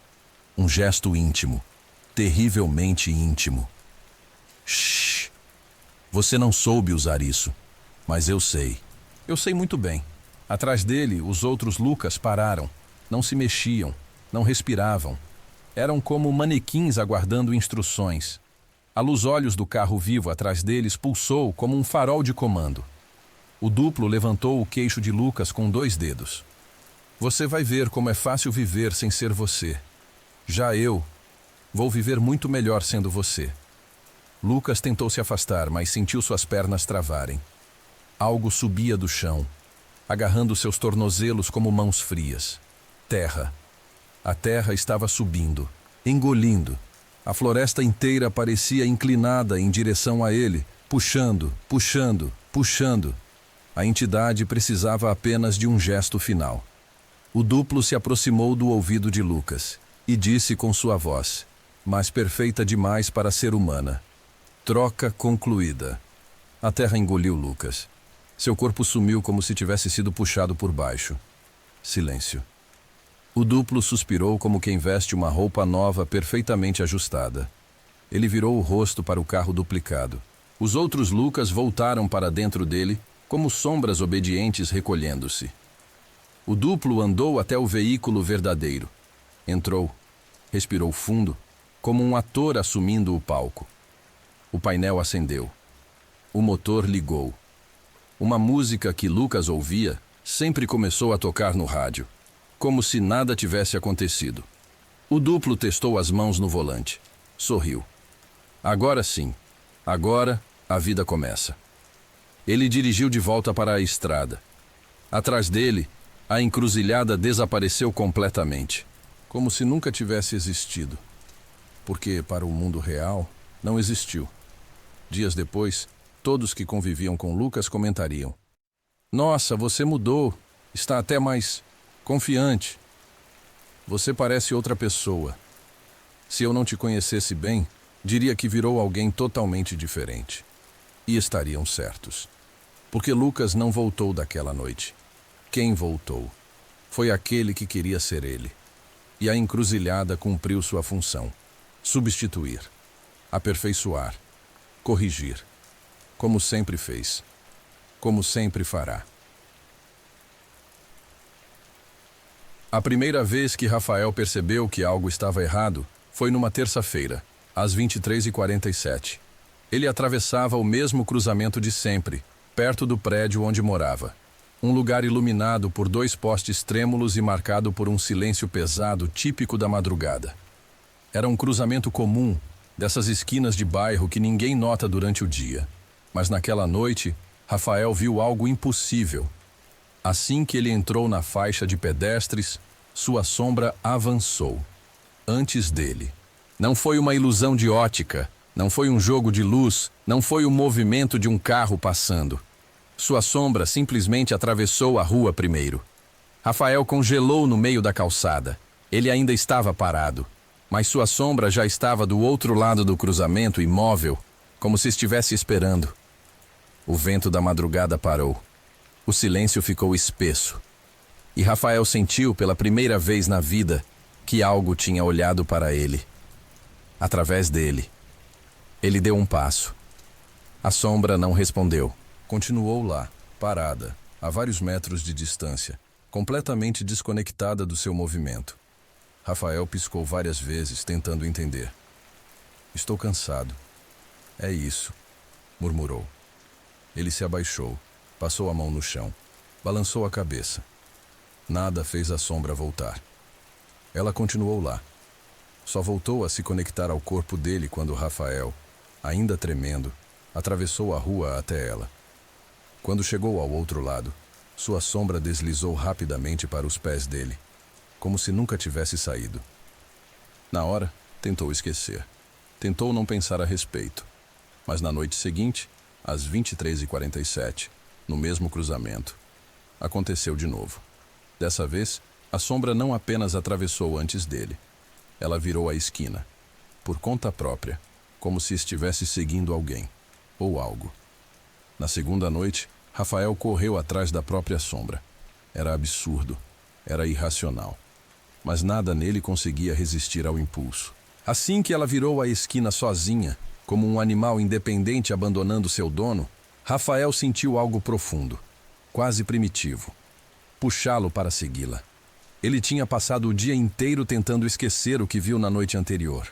Um gesto íntimo, terrivelmente íntimo. Shhh! Você não soube usar isso, mas eu sei. Eu sei muito bem. Atrás dele, os outros Lucas pararam. Não se mexiam, não respiravam. Eram como manequins aguardando instruções. A luz-olhos do carro vivo atrás deles pulsou como um farol de comando. O duplo levantou o queixo de Lucas com 2 dedos. Você vai ver como é fácil viver sem ser você. Já eu vou viver muito melhor sendo você. Lucas tentou se afastar, mas sentiu suas pernas travarem. Algo subia do chão, agarrando seus tornozelos como mãos frias. Terra. A terra estava subindo, engolindo. A floresta inteira parecia inclinada em direção a ele, puxando, puxando, puxando. A entidade precisava apenas de um gesto final. O duplo se aproximou do ouvido de Lucas e disse com sua voz, mas perfeita demais para ser humana: troca concluída. A terra engoliu Lucas. Seu corpo sumiu como se tivesse sido puxado por baixo. Silêncio. O duplo suspirou como quem veste uma roupa nova perfeitamente ajustada. Ele virou o rosto para o carro duplicado. Os outros Lucas voltaram para dentro dele, como sombras obedientes recolhendo-se. O duplo andou até o veículo verdadeiro. Entrou. Respirou fundo, como um ator assumindo o palco. O painel acendeu. O motor ligou. Uma música que Lucas ouvia sempre começou a tocar no rádio, como se nada tivesse acontecido. O duplo testou as mãos no volante. Sorriu. Agora sim. Agora a vida começa. Ele dirigiu de volta para a estrada. Atrás dele, a encruzilhada desapareceu completamente, como se nunca tivesse existido. Porque, para o mundo real, não existiu. Dias depois, todos que conviviam com Lucas comentariam: nossa, você mudou, está até mais confiante. Você parece outra pessoa. Se eu não te conhecesse bem, diria que virou alguém totalmente diferente. E estariam certos. Porque Lucas não voltou daquela noite. Quem voltou? Foi aquele que queria ser ele. E a encruzilhada cumpriu sua função: substituir, aperfeiçoar, corrigir. Como sempre fez. Como sempre fará. A primeira vez que Rafael percebeu que algo estava errado foi numa terça-feira, às 23h47. Ele atravessava o mesmo cruzamento de sempre, perto do prédio onde morava. Um lugar iluminado por 2 postes trêmulos e marcado por um silêncio pesado típico da madrugada. Era um cruzamento comum, dessas esquinas de bairro que ninguém nota durante o dia. Mas naquela noite, Rafael viu algo impossível. Assim que ele entrou na faixa de pedestres, sua sombra avançou. Antes dele. Não foi uma ilusão de ótica, não foi um jogo de luz, não foi o movimento de um carro passando. Sua sombra simplesmente atravessou a rua primeiro. Rafael congelou no meio da calçada. Ele ainda estava parado, mas sua sombra já estava do outro lado do cruzamento, imóvel, como se estivesse esperando. O vento da madrugada parou. O silêncio ficou espesso. E Rafael sentiu pela primeira vez na vida que algo tinha olhado para ele. Através dele. Ele deu um passo. A sombra não respondeu. Continuou lá, parada, a vários metros de distância, completamente desconectada do seu movimento. Rafael piscou várias vezes, tentando entender. Estou cansado. É isso, murmurou. Ele se abaixou, passou a mão no chão, balançou a cabeça. Nada fez a sombra voltar. Ela continuou lá. Só voltou a se conectar ao corpo dele quando Rafael, ainda tremendo, atravessou a rua até ela. Quando chegou ao outro lado, sua sombra deslizou rapidamente para os pés dele, como se nunca tivesse saído. Na hora, tentou esquecer. Tentou não pensar a respeito. Mas na noite seguinte, às 23h47, no mesmo cruzamento, aconteceu de novo. Dessa vez, a sombra não apenas atravessou antes dele. Ela virou a esquina, por conta própria, como se estivesse seguindo alguém, ou algo. Na segunda noite, Rafael correu atrás da própria sombra. Era absurdo, era irracional. Mas nada nele conseguia resistir ao impulso. Assim que ela virou a esquina sozinha, como um animal independente abandonando seu dono, Rafael sentiu algo profundo, quase primitivo. Puxá-lo para segui-la. Ele tinha passado o dia inteiro tentando esquecer o que viu na noite anterior.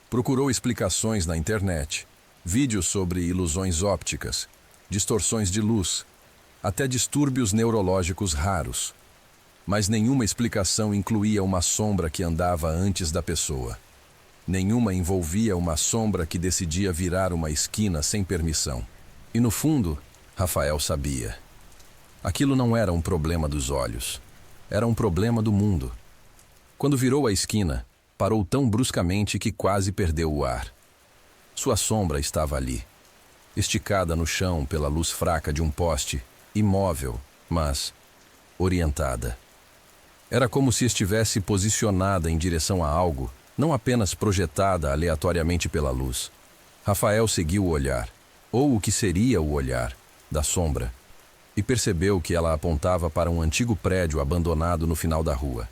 Procurou explicações na internet, vídeos sobre ilusões ópticas, distorções de luz, até distúrbios neurológicos raros. Mas nenhuma explicação incluía uma sombra que andava antes da pessoa. Nenhuma envolvia uma sombra que decidia virar uma esquina sem permissão. E no fundo, Rafael sabia. Aquilo não era um problema dos olhos. Era um problema do mundo. Quando virou a esquina, parou tão bruscamente que quase perdeu o ar. Sua sombra estava ali, esticada no chão pela luz fraca de um poste, imóvel, mas orientada. Era como se estivesse posicionada em direção a algo, não apenas projetada aleatoriamente pela luz. Rafael seguiu o olhar, ou o que seria o olhar, da sombra, e percebeu que ela apontava para um antigo prédio abandonado no final da rua.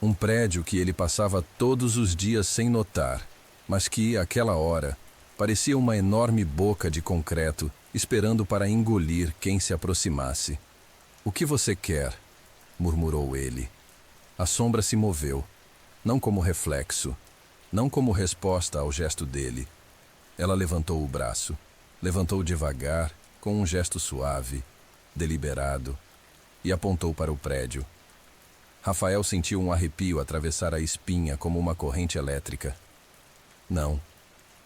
Um prédio que ele passava todos os dias sem notar, mas que, àquela hora, parecia uma enorme boca de concreto esperando para engolir quem se aproximasse. "O que você quer?", murmurou ele. A sombra se moveu, não como reflexo, não como resposta ao gesto dele. Ela levantou o braço, levantou devagar, com um gesto suave, deliberado, e apontou para o prédio. Rafael sentiu um arrepio atravessar a espinha como uma corrente elétrica. "Não,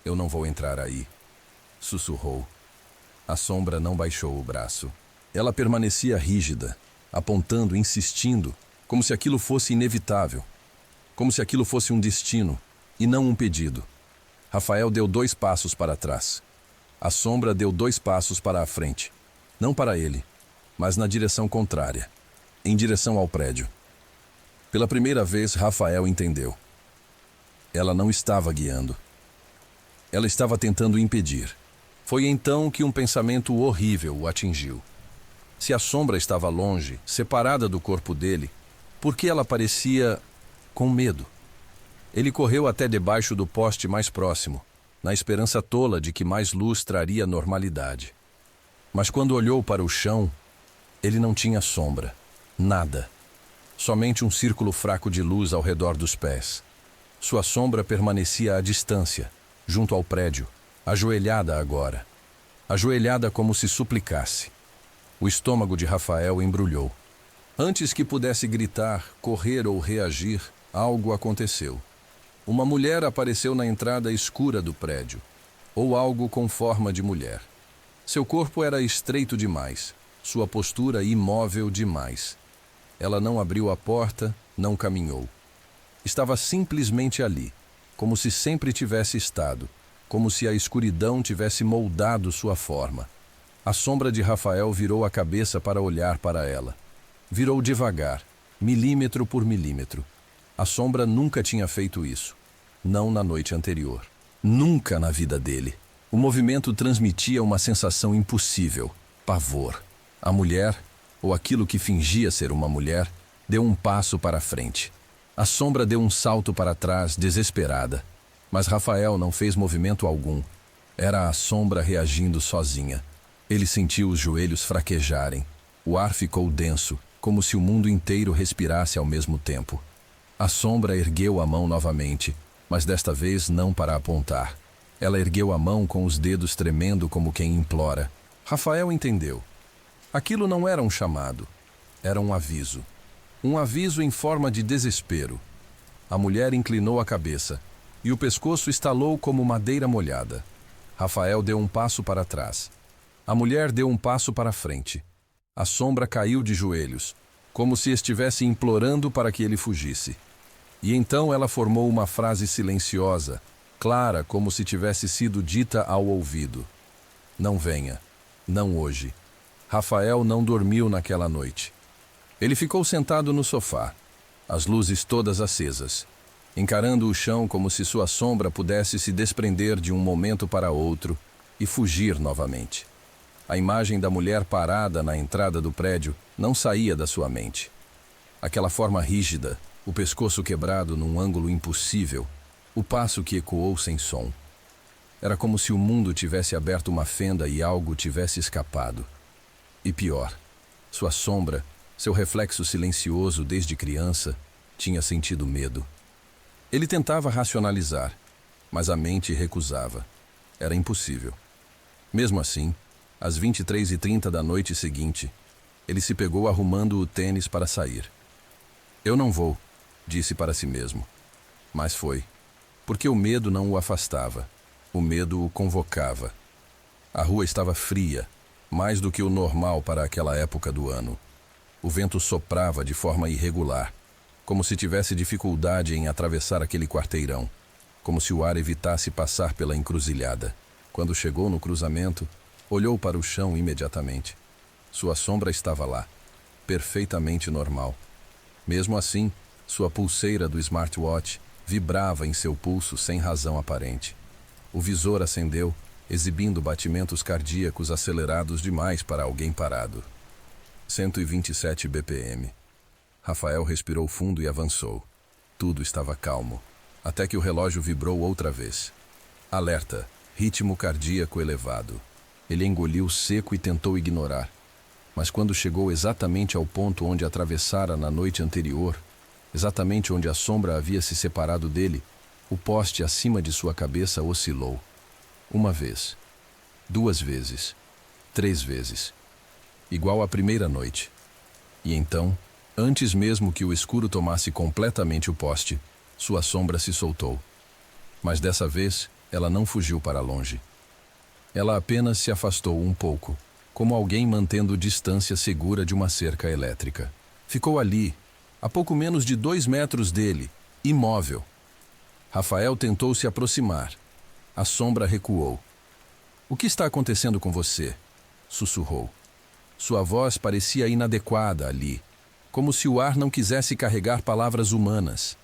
eu não vou entrar aí", sussurrou. A sombra não baixou o braço. Ela permanecia rígida, apontando, insistindo, como se aquilo fosse inevitável, como se aquilo fosse um destino, e não um pedido. Rafael deu 2 passos para trás. A sombra deu 2 passos para a frente. Não para ele, mas na direção contrária, em direção ao prédio. Pela primeira vez, Rafael entendeu. Ela não estava guiando. Ela estava tentando impedir. Foi então que um pensamento horrível o atingiu. Se a sombra estava longe, separada do corpo dele, por que ela parecia com medo? Ele correu até debaixo do poste mais próximo, na esperança tola de que mais luz traria normalidade. Mas quando olhou para o chão, ele não tinha sombra. Nada. Somente um círculo fraco de luz ao redor dos pés. Sua sombra permanecia à distância, junto ao prédio, ajoelhada agora. Ajoelhada como se suplicasse. O estômago de Rafael embrulhou. Antes que pudesse gritar, correr ou reagir, algo aconteceu. Uma mulher apareceu na entrada escura do prédio, ou algo com forma de mulher. Seu corpo era estreito demais, sua postura imóvel demais. Ela não abriu a porta, não caminhou. Estava simplesmente ali, como se sempre tivesse estado, como se a escuridão tivesse moldado sua forma. A sombra de Rafael virou a cabeça para olhar para ela. Virou devagar, milímetro por milímetro. A sombra nunca tinha feito isso. Não na noite anterior. Nunca na vida dele. O movimento transmitia uma sensação impossível, pavor. A mulher, ou aquilo que fingia ser uma mulher, deu um passo para a frente. A sombra deu um salto para trás, desesperada. Mas Rafael não fez movimento algum. Era a sombra reagindo sozinha. Ele sentiu os joelhos fraquejarem. O ar ficou denso, como se o mundo inteiro respirasse ao mesmo tempo. A sombra ergueu a mão novamente, mas desta vez não para apontar. Ela ergueu a mão com os dedos tremendo como quem implora. Rafael entendeu. Aquilo não era um chamado, era um aviso. Um aviso em forma de desespero. A mulher inclinou a cabeça, e o pescoço estalou como madeira molhada. Rafael deu um passo para trás. A mulher deu um passo para frente. A sombra caiu de joelhos, como se estivesse implorando para que ele fugisse. E então ela formou uma frase silenciosa, clara como se tivesse sido dita ao ouvido. "Não venha. Não hoje." Rafael não dormiu naquela noite. Ele ficou sentado no sofá, as luzes todas acesas, encarando o chão como se sua sombra pudesse se desprender de um momento para outro e fugir novamente. A imagem da mulher parada na entrada do prédio não saía da sua mente. Aquela forma rígida, o pescoço quebrado num ângulo impossível, o passo que ecoou sem som. Era como se o mundo tivesse aberto uma fenda e algo tivesse escapado. E pior, sua sombra, seu reflexo silencioso desde criança, tinha sentido medo. Ele tentava racionalizar, mas a mente recusava. Era impossível. Mesmo assim, às 23h30 da noite seguinte, ele se pegou arrumando o tênis para sair. Eu não vou, disse para si mesmo. Mas foi, porque o medo não o afastava. O medo o convocava. A rua estava fria, mais do que o normal para aquela época do ano. O vento soprava de forma irregular, como se tivesse dificuldade em atravessar aquele quarteirão, como se o ar evitasse passar pela encruzilhada. Quando chegou no cruzamento, olhou para o chão imediatamente. Sua sombra estava lá, perfeitamente normal. Mesmo assim, sua pulseira do smartwatch vibrava em seu pulso sem razão aparente. O visor acendeu, exibindo batimentos cardíacos acelerados demais para alguém parado. 127 BPM. Rafael respirou fundo e avançou. Tudo estava calmo, até que o relógio vibrou outra vez. Alerta, ritmo cardíaco elevado. Ele engoliu seco e tentou ignorar. Mas quando chegou exatamente ao ponto onde atravessara na noite anterior, exatamente onde a sombra havia se separado dele, o poste acima de sua cabeça oscilou. Uma vez, 2 vezes, 3 vezes. Igual à primeira noite. E então, antes mesmo que o escuro tomasse completamente o poste, sua sombra se soltou. Mas dessa vez, ela não fugiu para longe. Ela apenas se afastou um pouco, como alguém mantendo distância segura de uma cerca elétrica. Ficou ali, a pouco menos de 2 metros dele, imóvel. Rafael tentou se aproximar. A sombra recuou. "O que está acontecendo com você?" sussurrou. Sua voz parecia inadequada ali, como se o ar não quisesse carregar palavras humanas.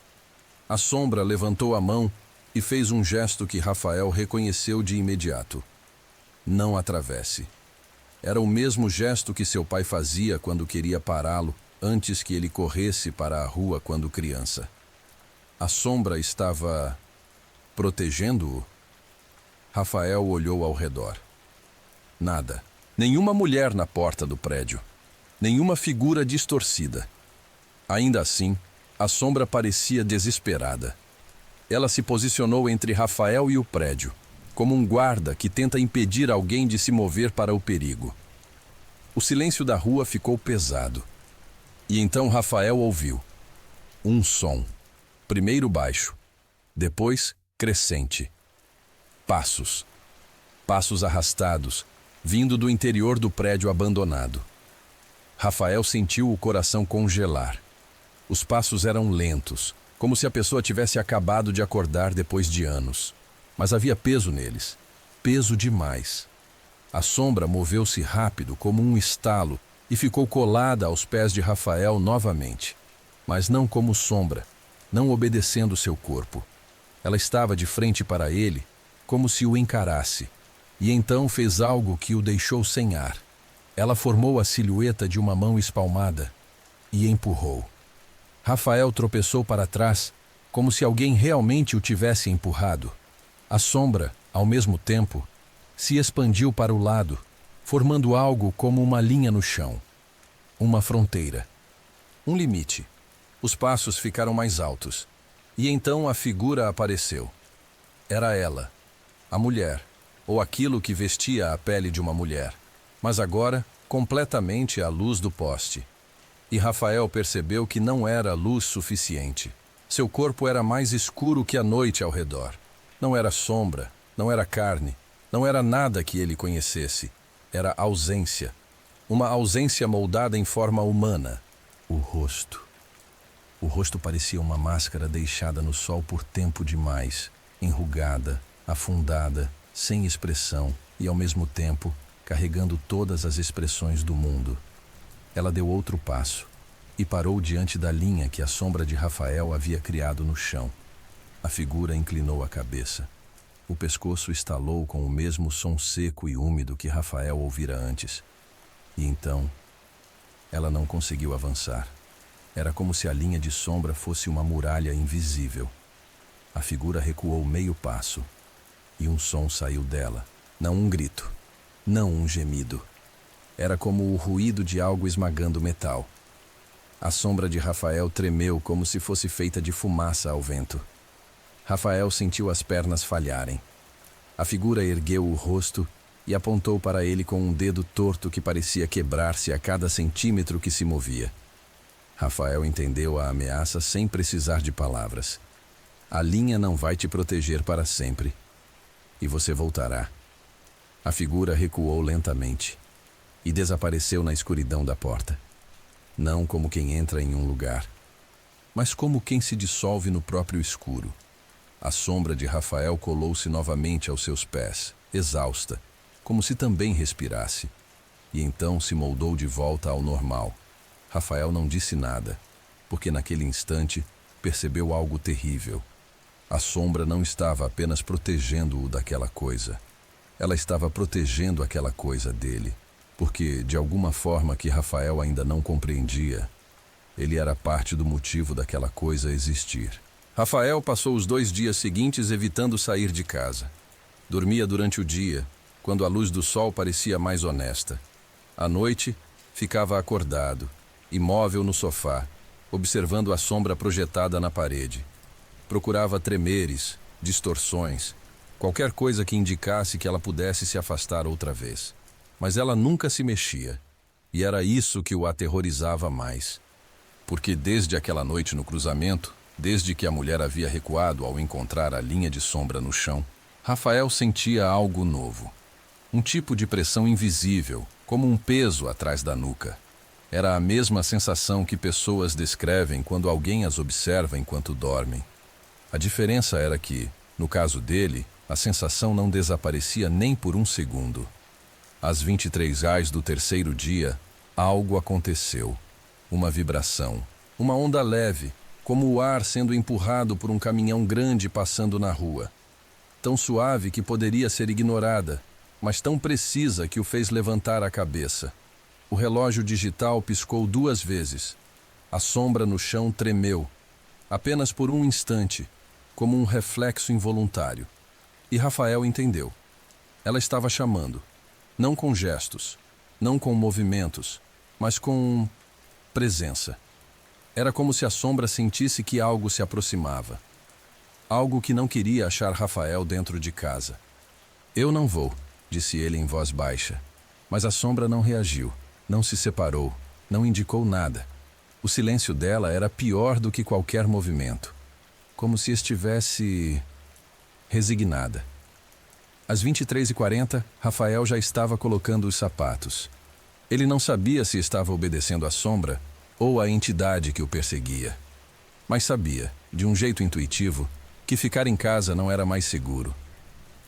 A sombra levantou a mão e fez um gesto que Rafael reconheceu de imediato. Não atravesse. Era o mesmo gesto que seu pai fazia quando queria pará-lo, antes que ele corresse para a rua quando criança. A sombra estava protegendo-o? Rafael olhou ao redor. Nada. Nenhuma mulher na porta do prédio. Nenhuma figura distorcida. Ainda assim, a sombra parecia desesperada. Ela se posicionou entre Rafael e o prédio, como um guarda que tenta impedir alguém de se mover para o perigo. O silêncio da rua ficou pesado. E então Rafael ouviu um som. Primeiro baixo, depois crescente. Passos. Passos arrastados, vindo do interior do prédio abandonado. Rafael sentiu o coração congelar. Os passos eram lentos, como se a pessoa tivesse acabado de acordar depois de anos. Mas havia peso neles. Peso demais. A sombra moveu-se rápido, como um estalo, e ficou colada aos pés de Rafael novamente. Mas não como sombra, não obedecendo seu corpo. Ela estava de frente para ele, como se o encarasse. E então fez algo que o deixou sem ar. Ela formou a silhueta de uma mão espalmada e empurrou. Rafael tropeçou para trás, como se alguém realmente o tivesse empurrado. A sombra, ao mesmo tempo, se expandiu para o lado, formando algo como uma linha no chão. Uma fronteira. Um limite. Os passos ficaram mais altos. E então a figura apareceu. Era ela, a mulher, ou aquilo que vestia a pele de uma mulher, mas agora completamente à luz do poste. E Rafael percebeu que não era luz suficiente. Seu corpo era mais escuro que a noite ao redor. Não era sombra, não era carne, não era nada que ele conhecesse. Era ausência. Uma ausência moldada em forma humana. O rosto. O rosto parecia uma máscara deixada no sol por tempo demais, enrugada, afundada, sem expressão e, ao mesmo tempo, carregando todas as expressões do mundo. Ela deu outro passo e parou diante da linha que a sombra de Rafael havia criado no chão. A figura inclinou a cabeça. O pescoço estalou com o mesmo som seco e úmido que Rafael ouvira antes. E então, ela não conseguiu avançar. Era como se a linha de sombra fosse uma muralha invisível. A figura recuou meio passo. E um som saiu dela. Não um grito. Não um gemido. Era como o ruído de algo esmagando metal. A sombra de Rafael tremeu como se fosse feita de fumaça ao vento. Rafael sentiu as pernas falharem. A figura ergueu o rosto e apontou para ele com um dedo torto que parecia quebrar-se a cada centímetro que se movia. Rafael entendeu a ameaça sem precisar de palavras. A linha não vai te proteger para sempre. E você voltará. A figura recuou lentamente e desapareceu na escuridão da porta. Não como quem entra em um lugar, mas como quem se dissolve no próprio escuro. A sombra de Rafael colou-se novamente aos seus pés, exausta, como se também respirasse, e então se moldou de volta ao normal. Rafael não disse nada, porque naquele instante percebeu algo terrível. A sombra não estava apenas protegendo-o daquela coisa. Ela estava protegendo aquela coisa dele, porque, de alguma forma que Rafael ainda não compreendia, ele era parte do motivo daquela coisa existir. Rafael passou os 2 dias seguintes evitando sair de casa. Dormia durante o dia, quando a luz do sol parecia mais honesta. À noite, ficava acordado, imóvel no sofá, observando a sombra projetada na parede. Procurava tremeres, distorções, qualquer coisa que indicasse que ela pudesse se afastar outra vez. Mas ela nunca se mexia, e era isso que o aterrorizava mais. Porque desde aquela noite no cruzamento, desde que a mulher havia recuado ao encontrar a linha de sombra no chão, Rafael sentia algo novo. Um tipo de pressão invisível, como um peso atrás da nuca. Era a mesma sensação que pessoas descrevem quando alguém as observa enquanto dormem. A diferença era que, no caso dele, a sensação não desaparecia nem por um segundo. Às 23 horas do terceiro dia, algo aconteceu. Uma vibração, uma onda leve, como o ar sendo empurrado por um caminhão grande passando na rua. Tão suave que poderia ser ignorada, mas tão precisa que o fez levantar a cabeça. O relógio digital piscou 2 vezes. A sombra no chão tremeu, apenas por um instante, como um reflexo involuntário. E Rafael entendeu. Ela estava chamando, não com gestos, não com movimentos, mas com presença. Era como se a sombra sentisse que algo se aproximava. Algo que não queria achar Rafael dentro de casa. Eu não vou, disse ele em voz baixa. Mas a sombra não reagiu, não se separou, não indicou nada. O silêncio dela era pior do que qualquer movimento. Como se estivesse resignada. Às 23h40, Rafael já estava colocando os sapatos. Ele não sabia se estava obedecendo à sombra ou à entidade que o perseguia. Mas sabia, de um jeito intuitivo, que ficar em casa não era mais seguro.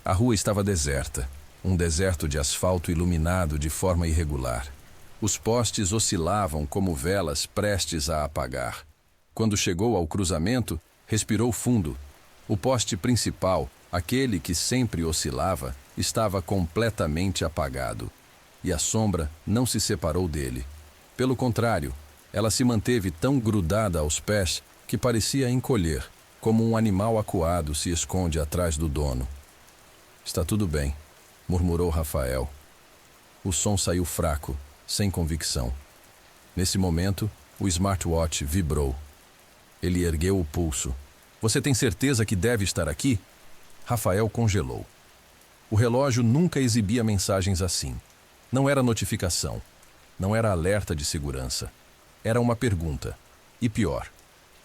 A rua estava deserta, um deserto de asfalto iluminado de forma irregular. Os postes oscilavam como velas prestes a apagar. Quando chegou ao cruzamento, respirou fundo. O poste principal, aquele que sempre oscilava, estava completamente apagado. E a sombra não se separou dele. Pelo contrário, ela se manteve tão grudada aos pés que parecia encolher, como um animal acuado se esconde atrás do dono. Está tudo bem, murmurou Rafael. O som saiu fraco, sem convicção. Nesse momento, o smartwatch vibrou. Ele ergueu o pulso. Você tem certeza que deve estar aqui? Rafael congelou. O relógio nunca exibia mensagens assim. Não era notificação. Não era alerta de segurança. Era uma pergunta. E pior,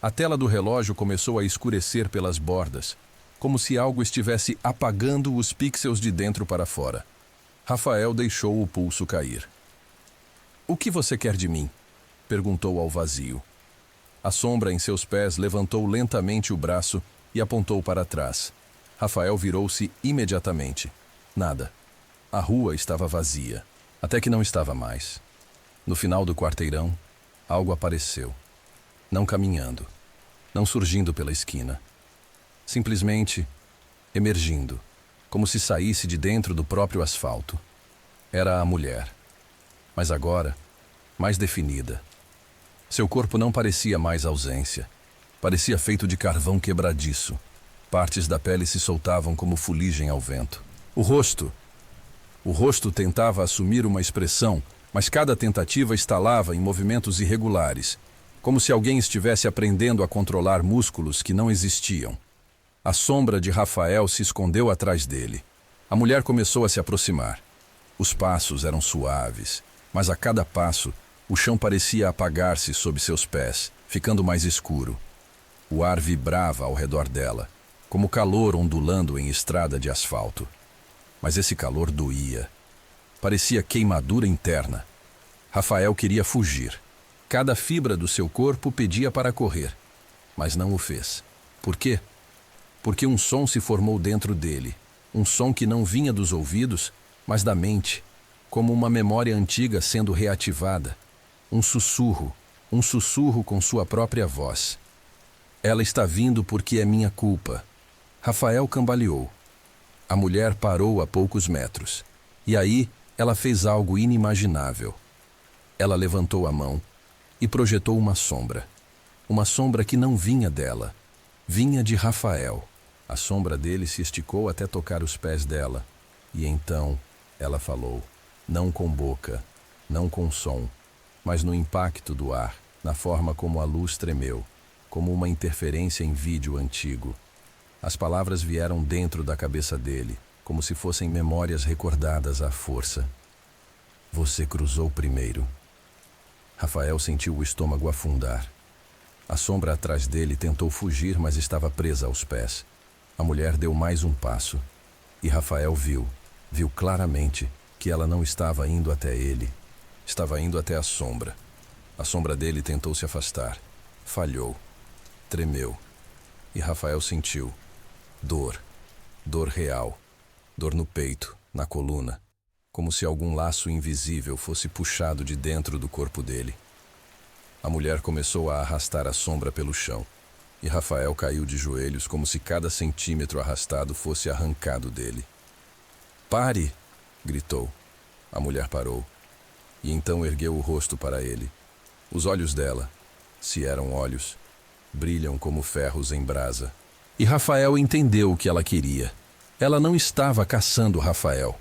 a tela do relógio começou a escurecer pelas bordas, como se algo estivesse apagando os pixels de dentro para fora. Rafael deixou o pulso cair. O que você quer de mim? Perguntou ao vazio. A sombra em seus pés levantou lentamente o braço e apontou para trás. Rafael virou-se imediatamente. Nada. A rua estava vazia, até que não estava mais. No final do quarteirão, algo apareceu. Não caminhando, não surgindo pela esquina. Simplesmente emergindo, como se saísse de dentro do próprio asfalto. Era a mulher. Mas agora, mais definida. Seu corpo não parecia mais ausência. Parecia feito de carvão quebradiço. Partes da pele se soltavam como fuligem ao vento. O rosto tentava assumir uma expressão, mas cada tentativa estalava em movimentos irregulares, como se alguém estivesse aprendendo a controlar músculos que não existiam. A sombra de Rafael se escondeu atrás dele. A mulher começou a se aproximar. Os passos eram suaves, mas a cada passo, O chão parecia apagar-se sob seus pés, ficando mais escuro. O ar vibrava ao redor dela, como calor ondulando em estrada de asfalto. Mas esse calor doía. Parecia queimadura interna. Rafael queria fugir. Cada fibra do seu corpo pedia para correr, mas não o fez. Por quê? Porque um som se formou dentro dele, um som que não vinha dos ouvidos, mas da mente, como uma memória antiga sendo reativada. Um sussurro com sua própria voz. Ela está vindo porque é minha culpa. Rafael cambaleou. A mulher parou a poucos metros. E aí, ela fez algo inimaginável. Ela levantou a mão e projetou uma sombra. Uma sombra que não vinha dela. Vinha de Rafael. A sombra dele se esticou até tocar os pés dela. E então, ela falou, não com boca, não com som, mas no impacto do ar, na forma como a luz tremeu, como uma interferência em vídeo antigo. As palavras vieram dentro da cabeça dele, como se fossem memórias recordadas à força. Você cruzou primeiro. Rafael sentiu o estômago afundar. A sombra atrás dele tentou fugir, mas estava presa aos pés. A mulher deu mais um passo. E Rafael viu claramente que ela não estava indo até ele. Estava indo até a sombra. A sombra dele tentou se afastar. Falhou. Tremeu. E Rafael sentiu dor. Dor real. Dor no peito, na coluna. Como se algum laço invisível fosse puxado de dentro do corpo dele. A mulher começou a arrastar a sombra pelo chão. E Rafael caiu de joelhos como se cada centímetro arrastado fosse arrancado dele. Pare! Gritou. A mulher parou. E então ergueu o rosto para ele. Os olhos dela, se eram olhos, brilham como ferros em brasa. E Rafael entendeu o que ela queria. Ela não estava caçando Rafael.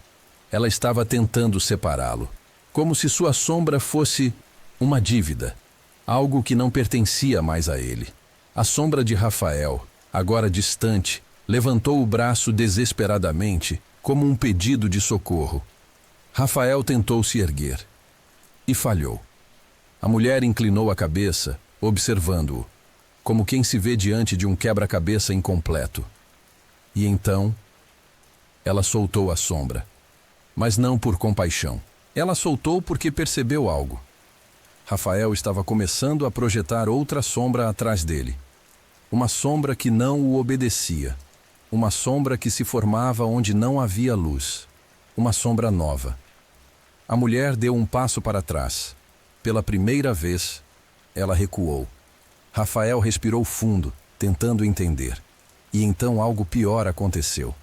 Ela estava tentando separá-lo. Como se sua sombra fosse uma dívida. Algo que não pertencia mais a ele. A sombra de Rafael, agora distante, levantou o braço desesperadamente, como um pedido de socorro. Rafael tentou se erguer. E falhou. A mulher inclinou a cabeça, observando-o, como quem se vê diante de um quebra-cabeça incompleto. E então, ela soltou a sombra. Mas não por compaixão. Ela soltou porque percebeu algo. Rafael estava começando a projetar outra sombra atrás dele. Uma sombra que não o obedecia. Uma sombra que se formava onde não havia luz. Uma sombra nova. A mulher deu um passo para trás. Pela primeira vez, ela recuou. Rafael respirou fundo, tentando entender. E então algo pior aconteceu.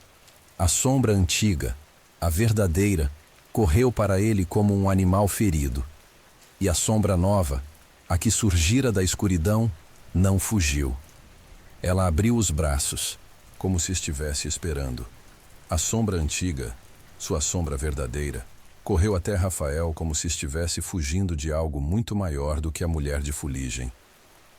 A sombra antiga, a verdadeira, correu para ele como um animal ferido. E a sombra nova, a que surgira da escuridão, não fugiu. Ela abriu os braços, como se estivesse esperando. A sombra antiga, sua sombra verdadeira, correu até Rafael como se estivesse fugindo de algo muito maior do que a mulher de fuligem.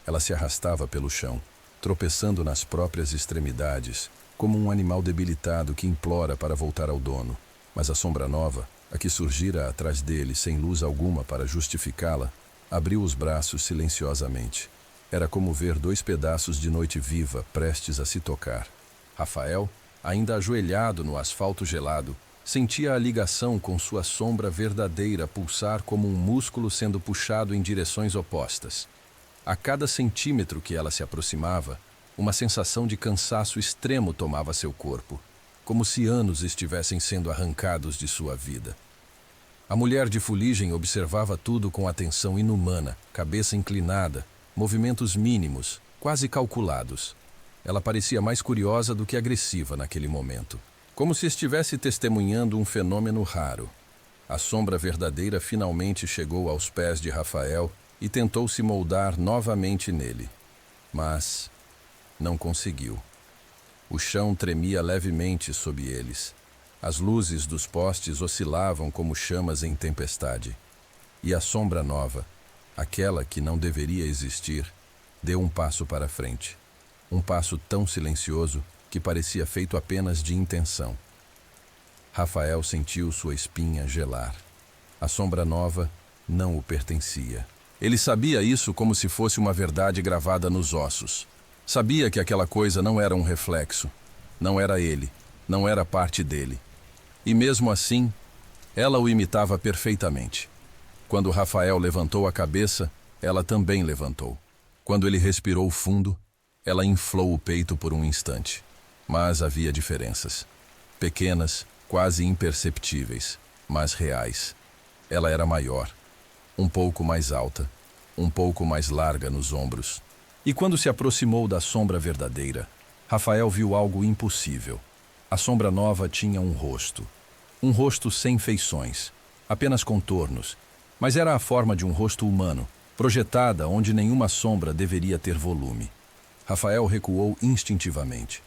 Ela se arrastava pelo chão, tropeçando nas próprias extremidades, como um animal debilitado que implora para voltar ao dono. Mas a sombra nova, a que surgira atrás dele sem luz alguma para justificá-la, abriu os braços silenciosamente. Era como ver dois pedaços de noite viva prestes a se tocar. Rafael, ainda ajoelhado no asfalto gelado, sentia a ligação com sua sombra verdadeira pulsar como um músculo sendo puxado em direções opostas. A cada centímetro que ela se aproximava, uma sensação de cansaço extremo tomava seu corpo, como se anos estivessem sendo arrancados de sua vida. A mulher de fuligem observava tudo com atenção inumana, cabeça inclinada, movimentos mínimos, quase calculados. Ela parecia mais curiosa do que agressiva naquele momento, como se estivesse testemunhando um fenômeno raro. A sombra verdadeira finalmente chegou aos pés de Rafael e tentou se moldar novamente nele. Mas não conseguiu. O chão tremia levemente sob eles. As luzes dos postes oscilavam como chamas em tempestade. E a sombra nova, aquela que não deveria existir, deu um passo para frente. Um passo tão silencioso que parecia feito apenas de intenção. Rafael sentiu sua espinha gelar. A sombra nova, não o pertencia. Ele sabia isso como se fosse uma verdade gravada nos ossos. Sabia que aquela coisa não era um reflexo, não era ele, não era parte dele. E mesmo assim, ela o imitava perfeitamente. Quando Rafael levantou a cabeça, ela também levantou. Quando ele respirou fundo, ela inflou o peito por um instante. Mas havia diferenças. Pequenas, quase imperceptíveis, mas reais. Ela era maior, um pouco mais alta, um pouco mais larga nos ombros. E quando se aproximou da sombra verdadeira, Rafael viu algo impossível. A sombra nova tinha um rosto sem feições, apenas contornos, mas era a forma de um rosto humano, projetada onde nenhuma sombra deveria ter volume. Rafael recuou instintivamente.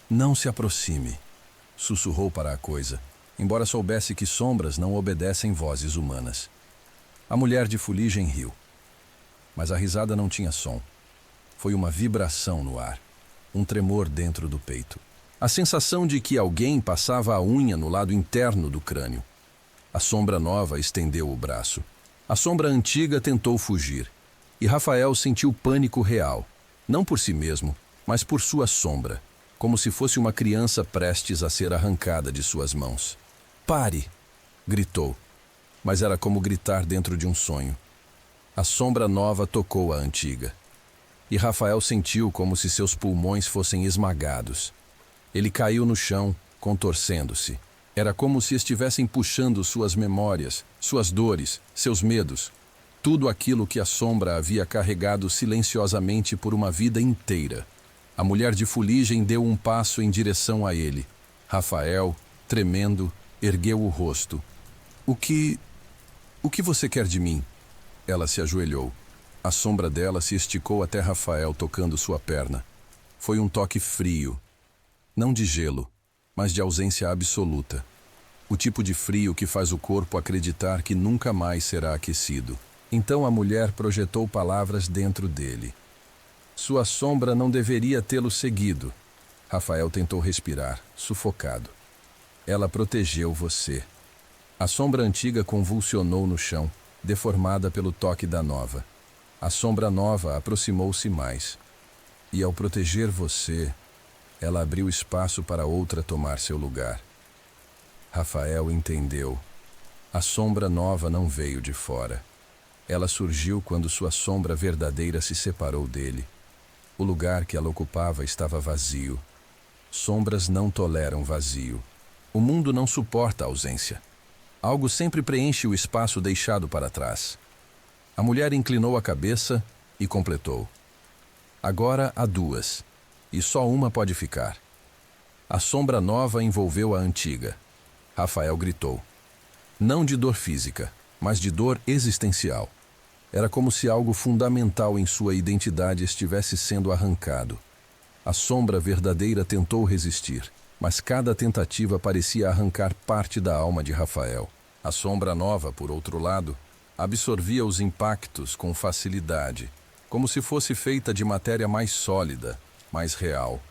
Não se aproxime, sussurrou para a coisa, embora soubesse que sombras não obedecem vozes humanas. A mulher de fuligem riu, mas a risada não tinha som. Foi uma vibração no ar, um tremor dentro do peito. A sensação de que alguém passava a unha no lado interno do crânio. A sombra nova estendeu o braço. A sombra antiga tentou fugir. E Rafael sentiu pânico real, não por si mesmo, mas por sua sombra, como se fosse uma criança prestes a ser arrancada de suas mãos. "Pare!" gritou, mas era como gritar dentro de um sonho. A sombra nova tocou a antiga. E Rafael sentiu como se seus pulmões fossem esmagados. Ele caiu no chão, contorcendo-se. Era como se estivessem puxando suas memórias, suas dores, seus medos. Tudo aquilo que a sombra havia carregado silenciosamente por uma vida inteira. A mulher de fuligem deu um passo em direção a ele. Rafael, tremendo, ergueu o rosto. O que você quer de mim?" Ela se ajoelhou. A sombra dela se esticou até Rafael, tocando sua perna. Foi um toque frio. Não de gelo, mas de ausência absoluta. O tipo de frio que faz o corpo acreditar que nunca mais será aquecido. Então a mulher projetou palavras dentro dele. Sua sombra não deveria tê-lo seguido. Rafael tentou respirar, sufocado. Ela protegeu você. A sombra antiga convulsionou no chão, deformada pelo toque da nova. A sombra nova aproximou-se mais. E ao proteger você, ela abriu espaço para outra tomar seu lugar. Rafael entendeu. A sombra nova não veio de fora. Ela surgiu quando sua sombra verdadeira se separou dele. O lugar que ela ocupava estava vazio. Sombras não toleram vazio. O mundo não suporta a ausência. Algo sempre preenche o espaço deixado para trás. A mulher inclinou a cabeça e completou. Agora há duas, e só uma pode ficar. A sombra nova envolveu a antiga. Rafael gritou. Não de dor física, mas de dor existencial. Era como se algo fundamental em sua identidade estivesse sendo arrancado. A sombra verdadeira tentou resistir, mas cada tentativa parecia arrancar parte da alma de Rafael. A sombra nova, por outro lado, absorvia os impactos com facilidade, como se fosse feita de matéria mais sólida, mais real.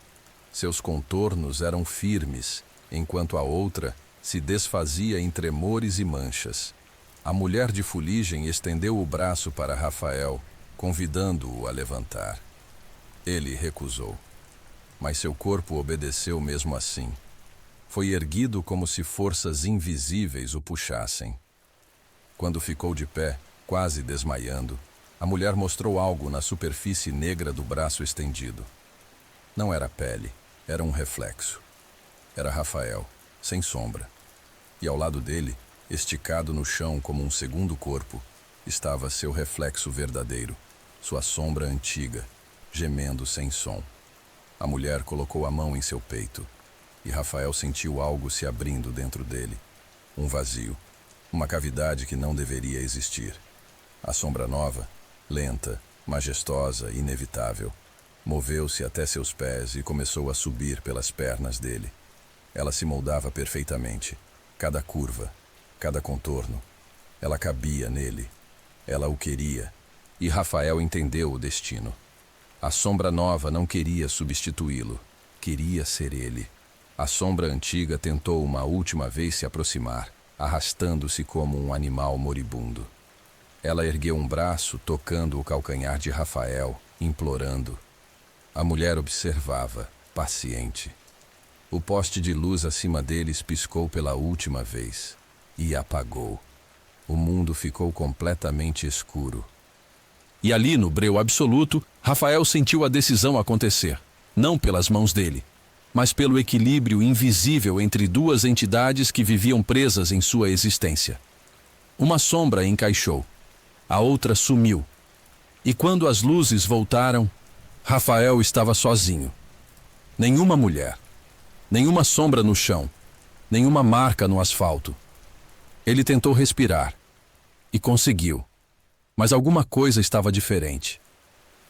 Seus contornos eram firmes, enquanto a outra se desfazia em tremores e manchas. A mulher de fuligem estendeu o braço para Rafael, convidando-o a levantar. Ele recusou, mas seu corpo obedeceu mesmo assim. Foi erguido como se forças invisíveis o puxassem. Quando ficou de pé, quase desmaiando, a mulher mostrou algo na superfície negra do braço estendido. Não era pele, era um reflexo. Era Rafael, sem sombra. E ao lado dele, esticado no chão como um segundo corpo, estava seu reflexo verdadeiro, sua sombra antiga, gemendo sem som. A mulher colocou a mão em seu peito, e Rafael sentiu algo se abrindo dentro dele. Um vazio, uma cavidade que não deveria existir. A sombra nova, lenta, majestosa, inevitável, moveu-se até seus pés e começou a subir pelas pernas dele. Ela se moldava perfeitamente, cada curva, cada contorno. Ela cabia nele. Ela o queria. E Rafael entendeu o destino. A sombra nova não queria substituí-lo. Queria ser ele. A sombra antiga tentou uma última vez se aproximar, arrastando-se como um animal moribundo. Ela ergueu um braço, tocando o calcanhar de Rafael, implorando. A mulher observava, paciente. O poste de luz acima deles piscou pela última vez e apagou. O mundo ficou completamente escuro. E ali, no breu absoluto, Rafael sentiu a decisão acontecer, não pelas mãos dele, mas pelo equilíbrio invisível entre duas entidades que viviam presas em sua existência. Uma sombra encaixou, a outra sumiu. E quando as luzes voltaram, Rafael estava sozinho. Nenhuma mulher, nenhuma sombra no chão, nenhuma marca no asfalto. Ele tentou respirar e conseguiu, mas alguma coisa estava diferente.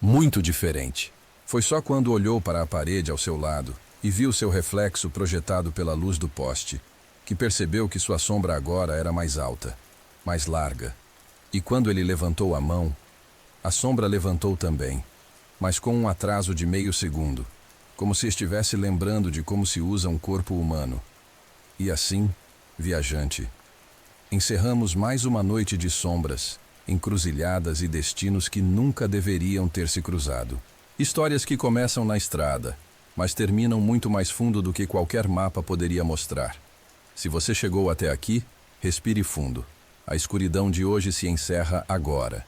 Muito diferente. Foi só quando olhou para a parede ao seu lado e viu seu reflexo projetado pela luz do poste, que percebeu que sua sombra agora era mais alta, mais larga. E quando ele levantou a mão, a sombra levantou também, mas com um atraso de meio segundo, como se estivesse lembrando de como se usa um corpo humano. E assim, viajante, encerramos mais uma noite de sombras, encruzilhadas e destinos que nunca deveriam ter se cruzado. Histórias que começam na estrada, mas terminam muito mais fundo do que qualquer mapa poderia mostrar. Se você chegou até aqui, respire fundo. A escuridão de hoje se encerra agora.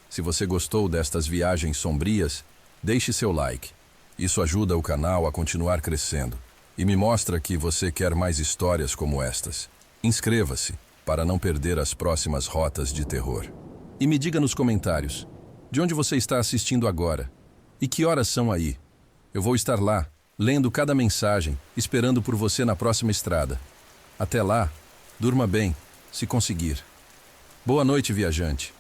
Se você gostou destas viagens sombrias, deixe seu like. Isso ajuda o canal a continuar crescendo e me mostra que você quer mais histórias como estas. Inscreva-se para não perder as próximas rotas de terror. E me diga nos comentários, de onde você está assistindo agora? E que horas são aí? Eu vou estar lá, lendo cada mensagem, esperando por você na próxima estrada. Até lá, durma bem, se conseguir. Boa noite, viajante.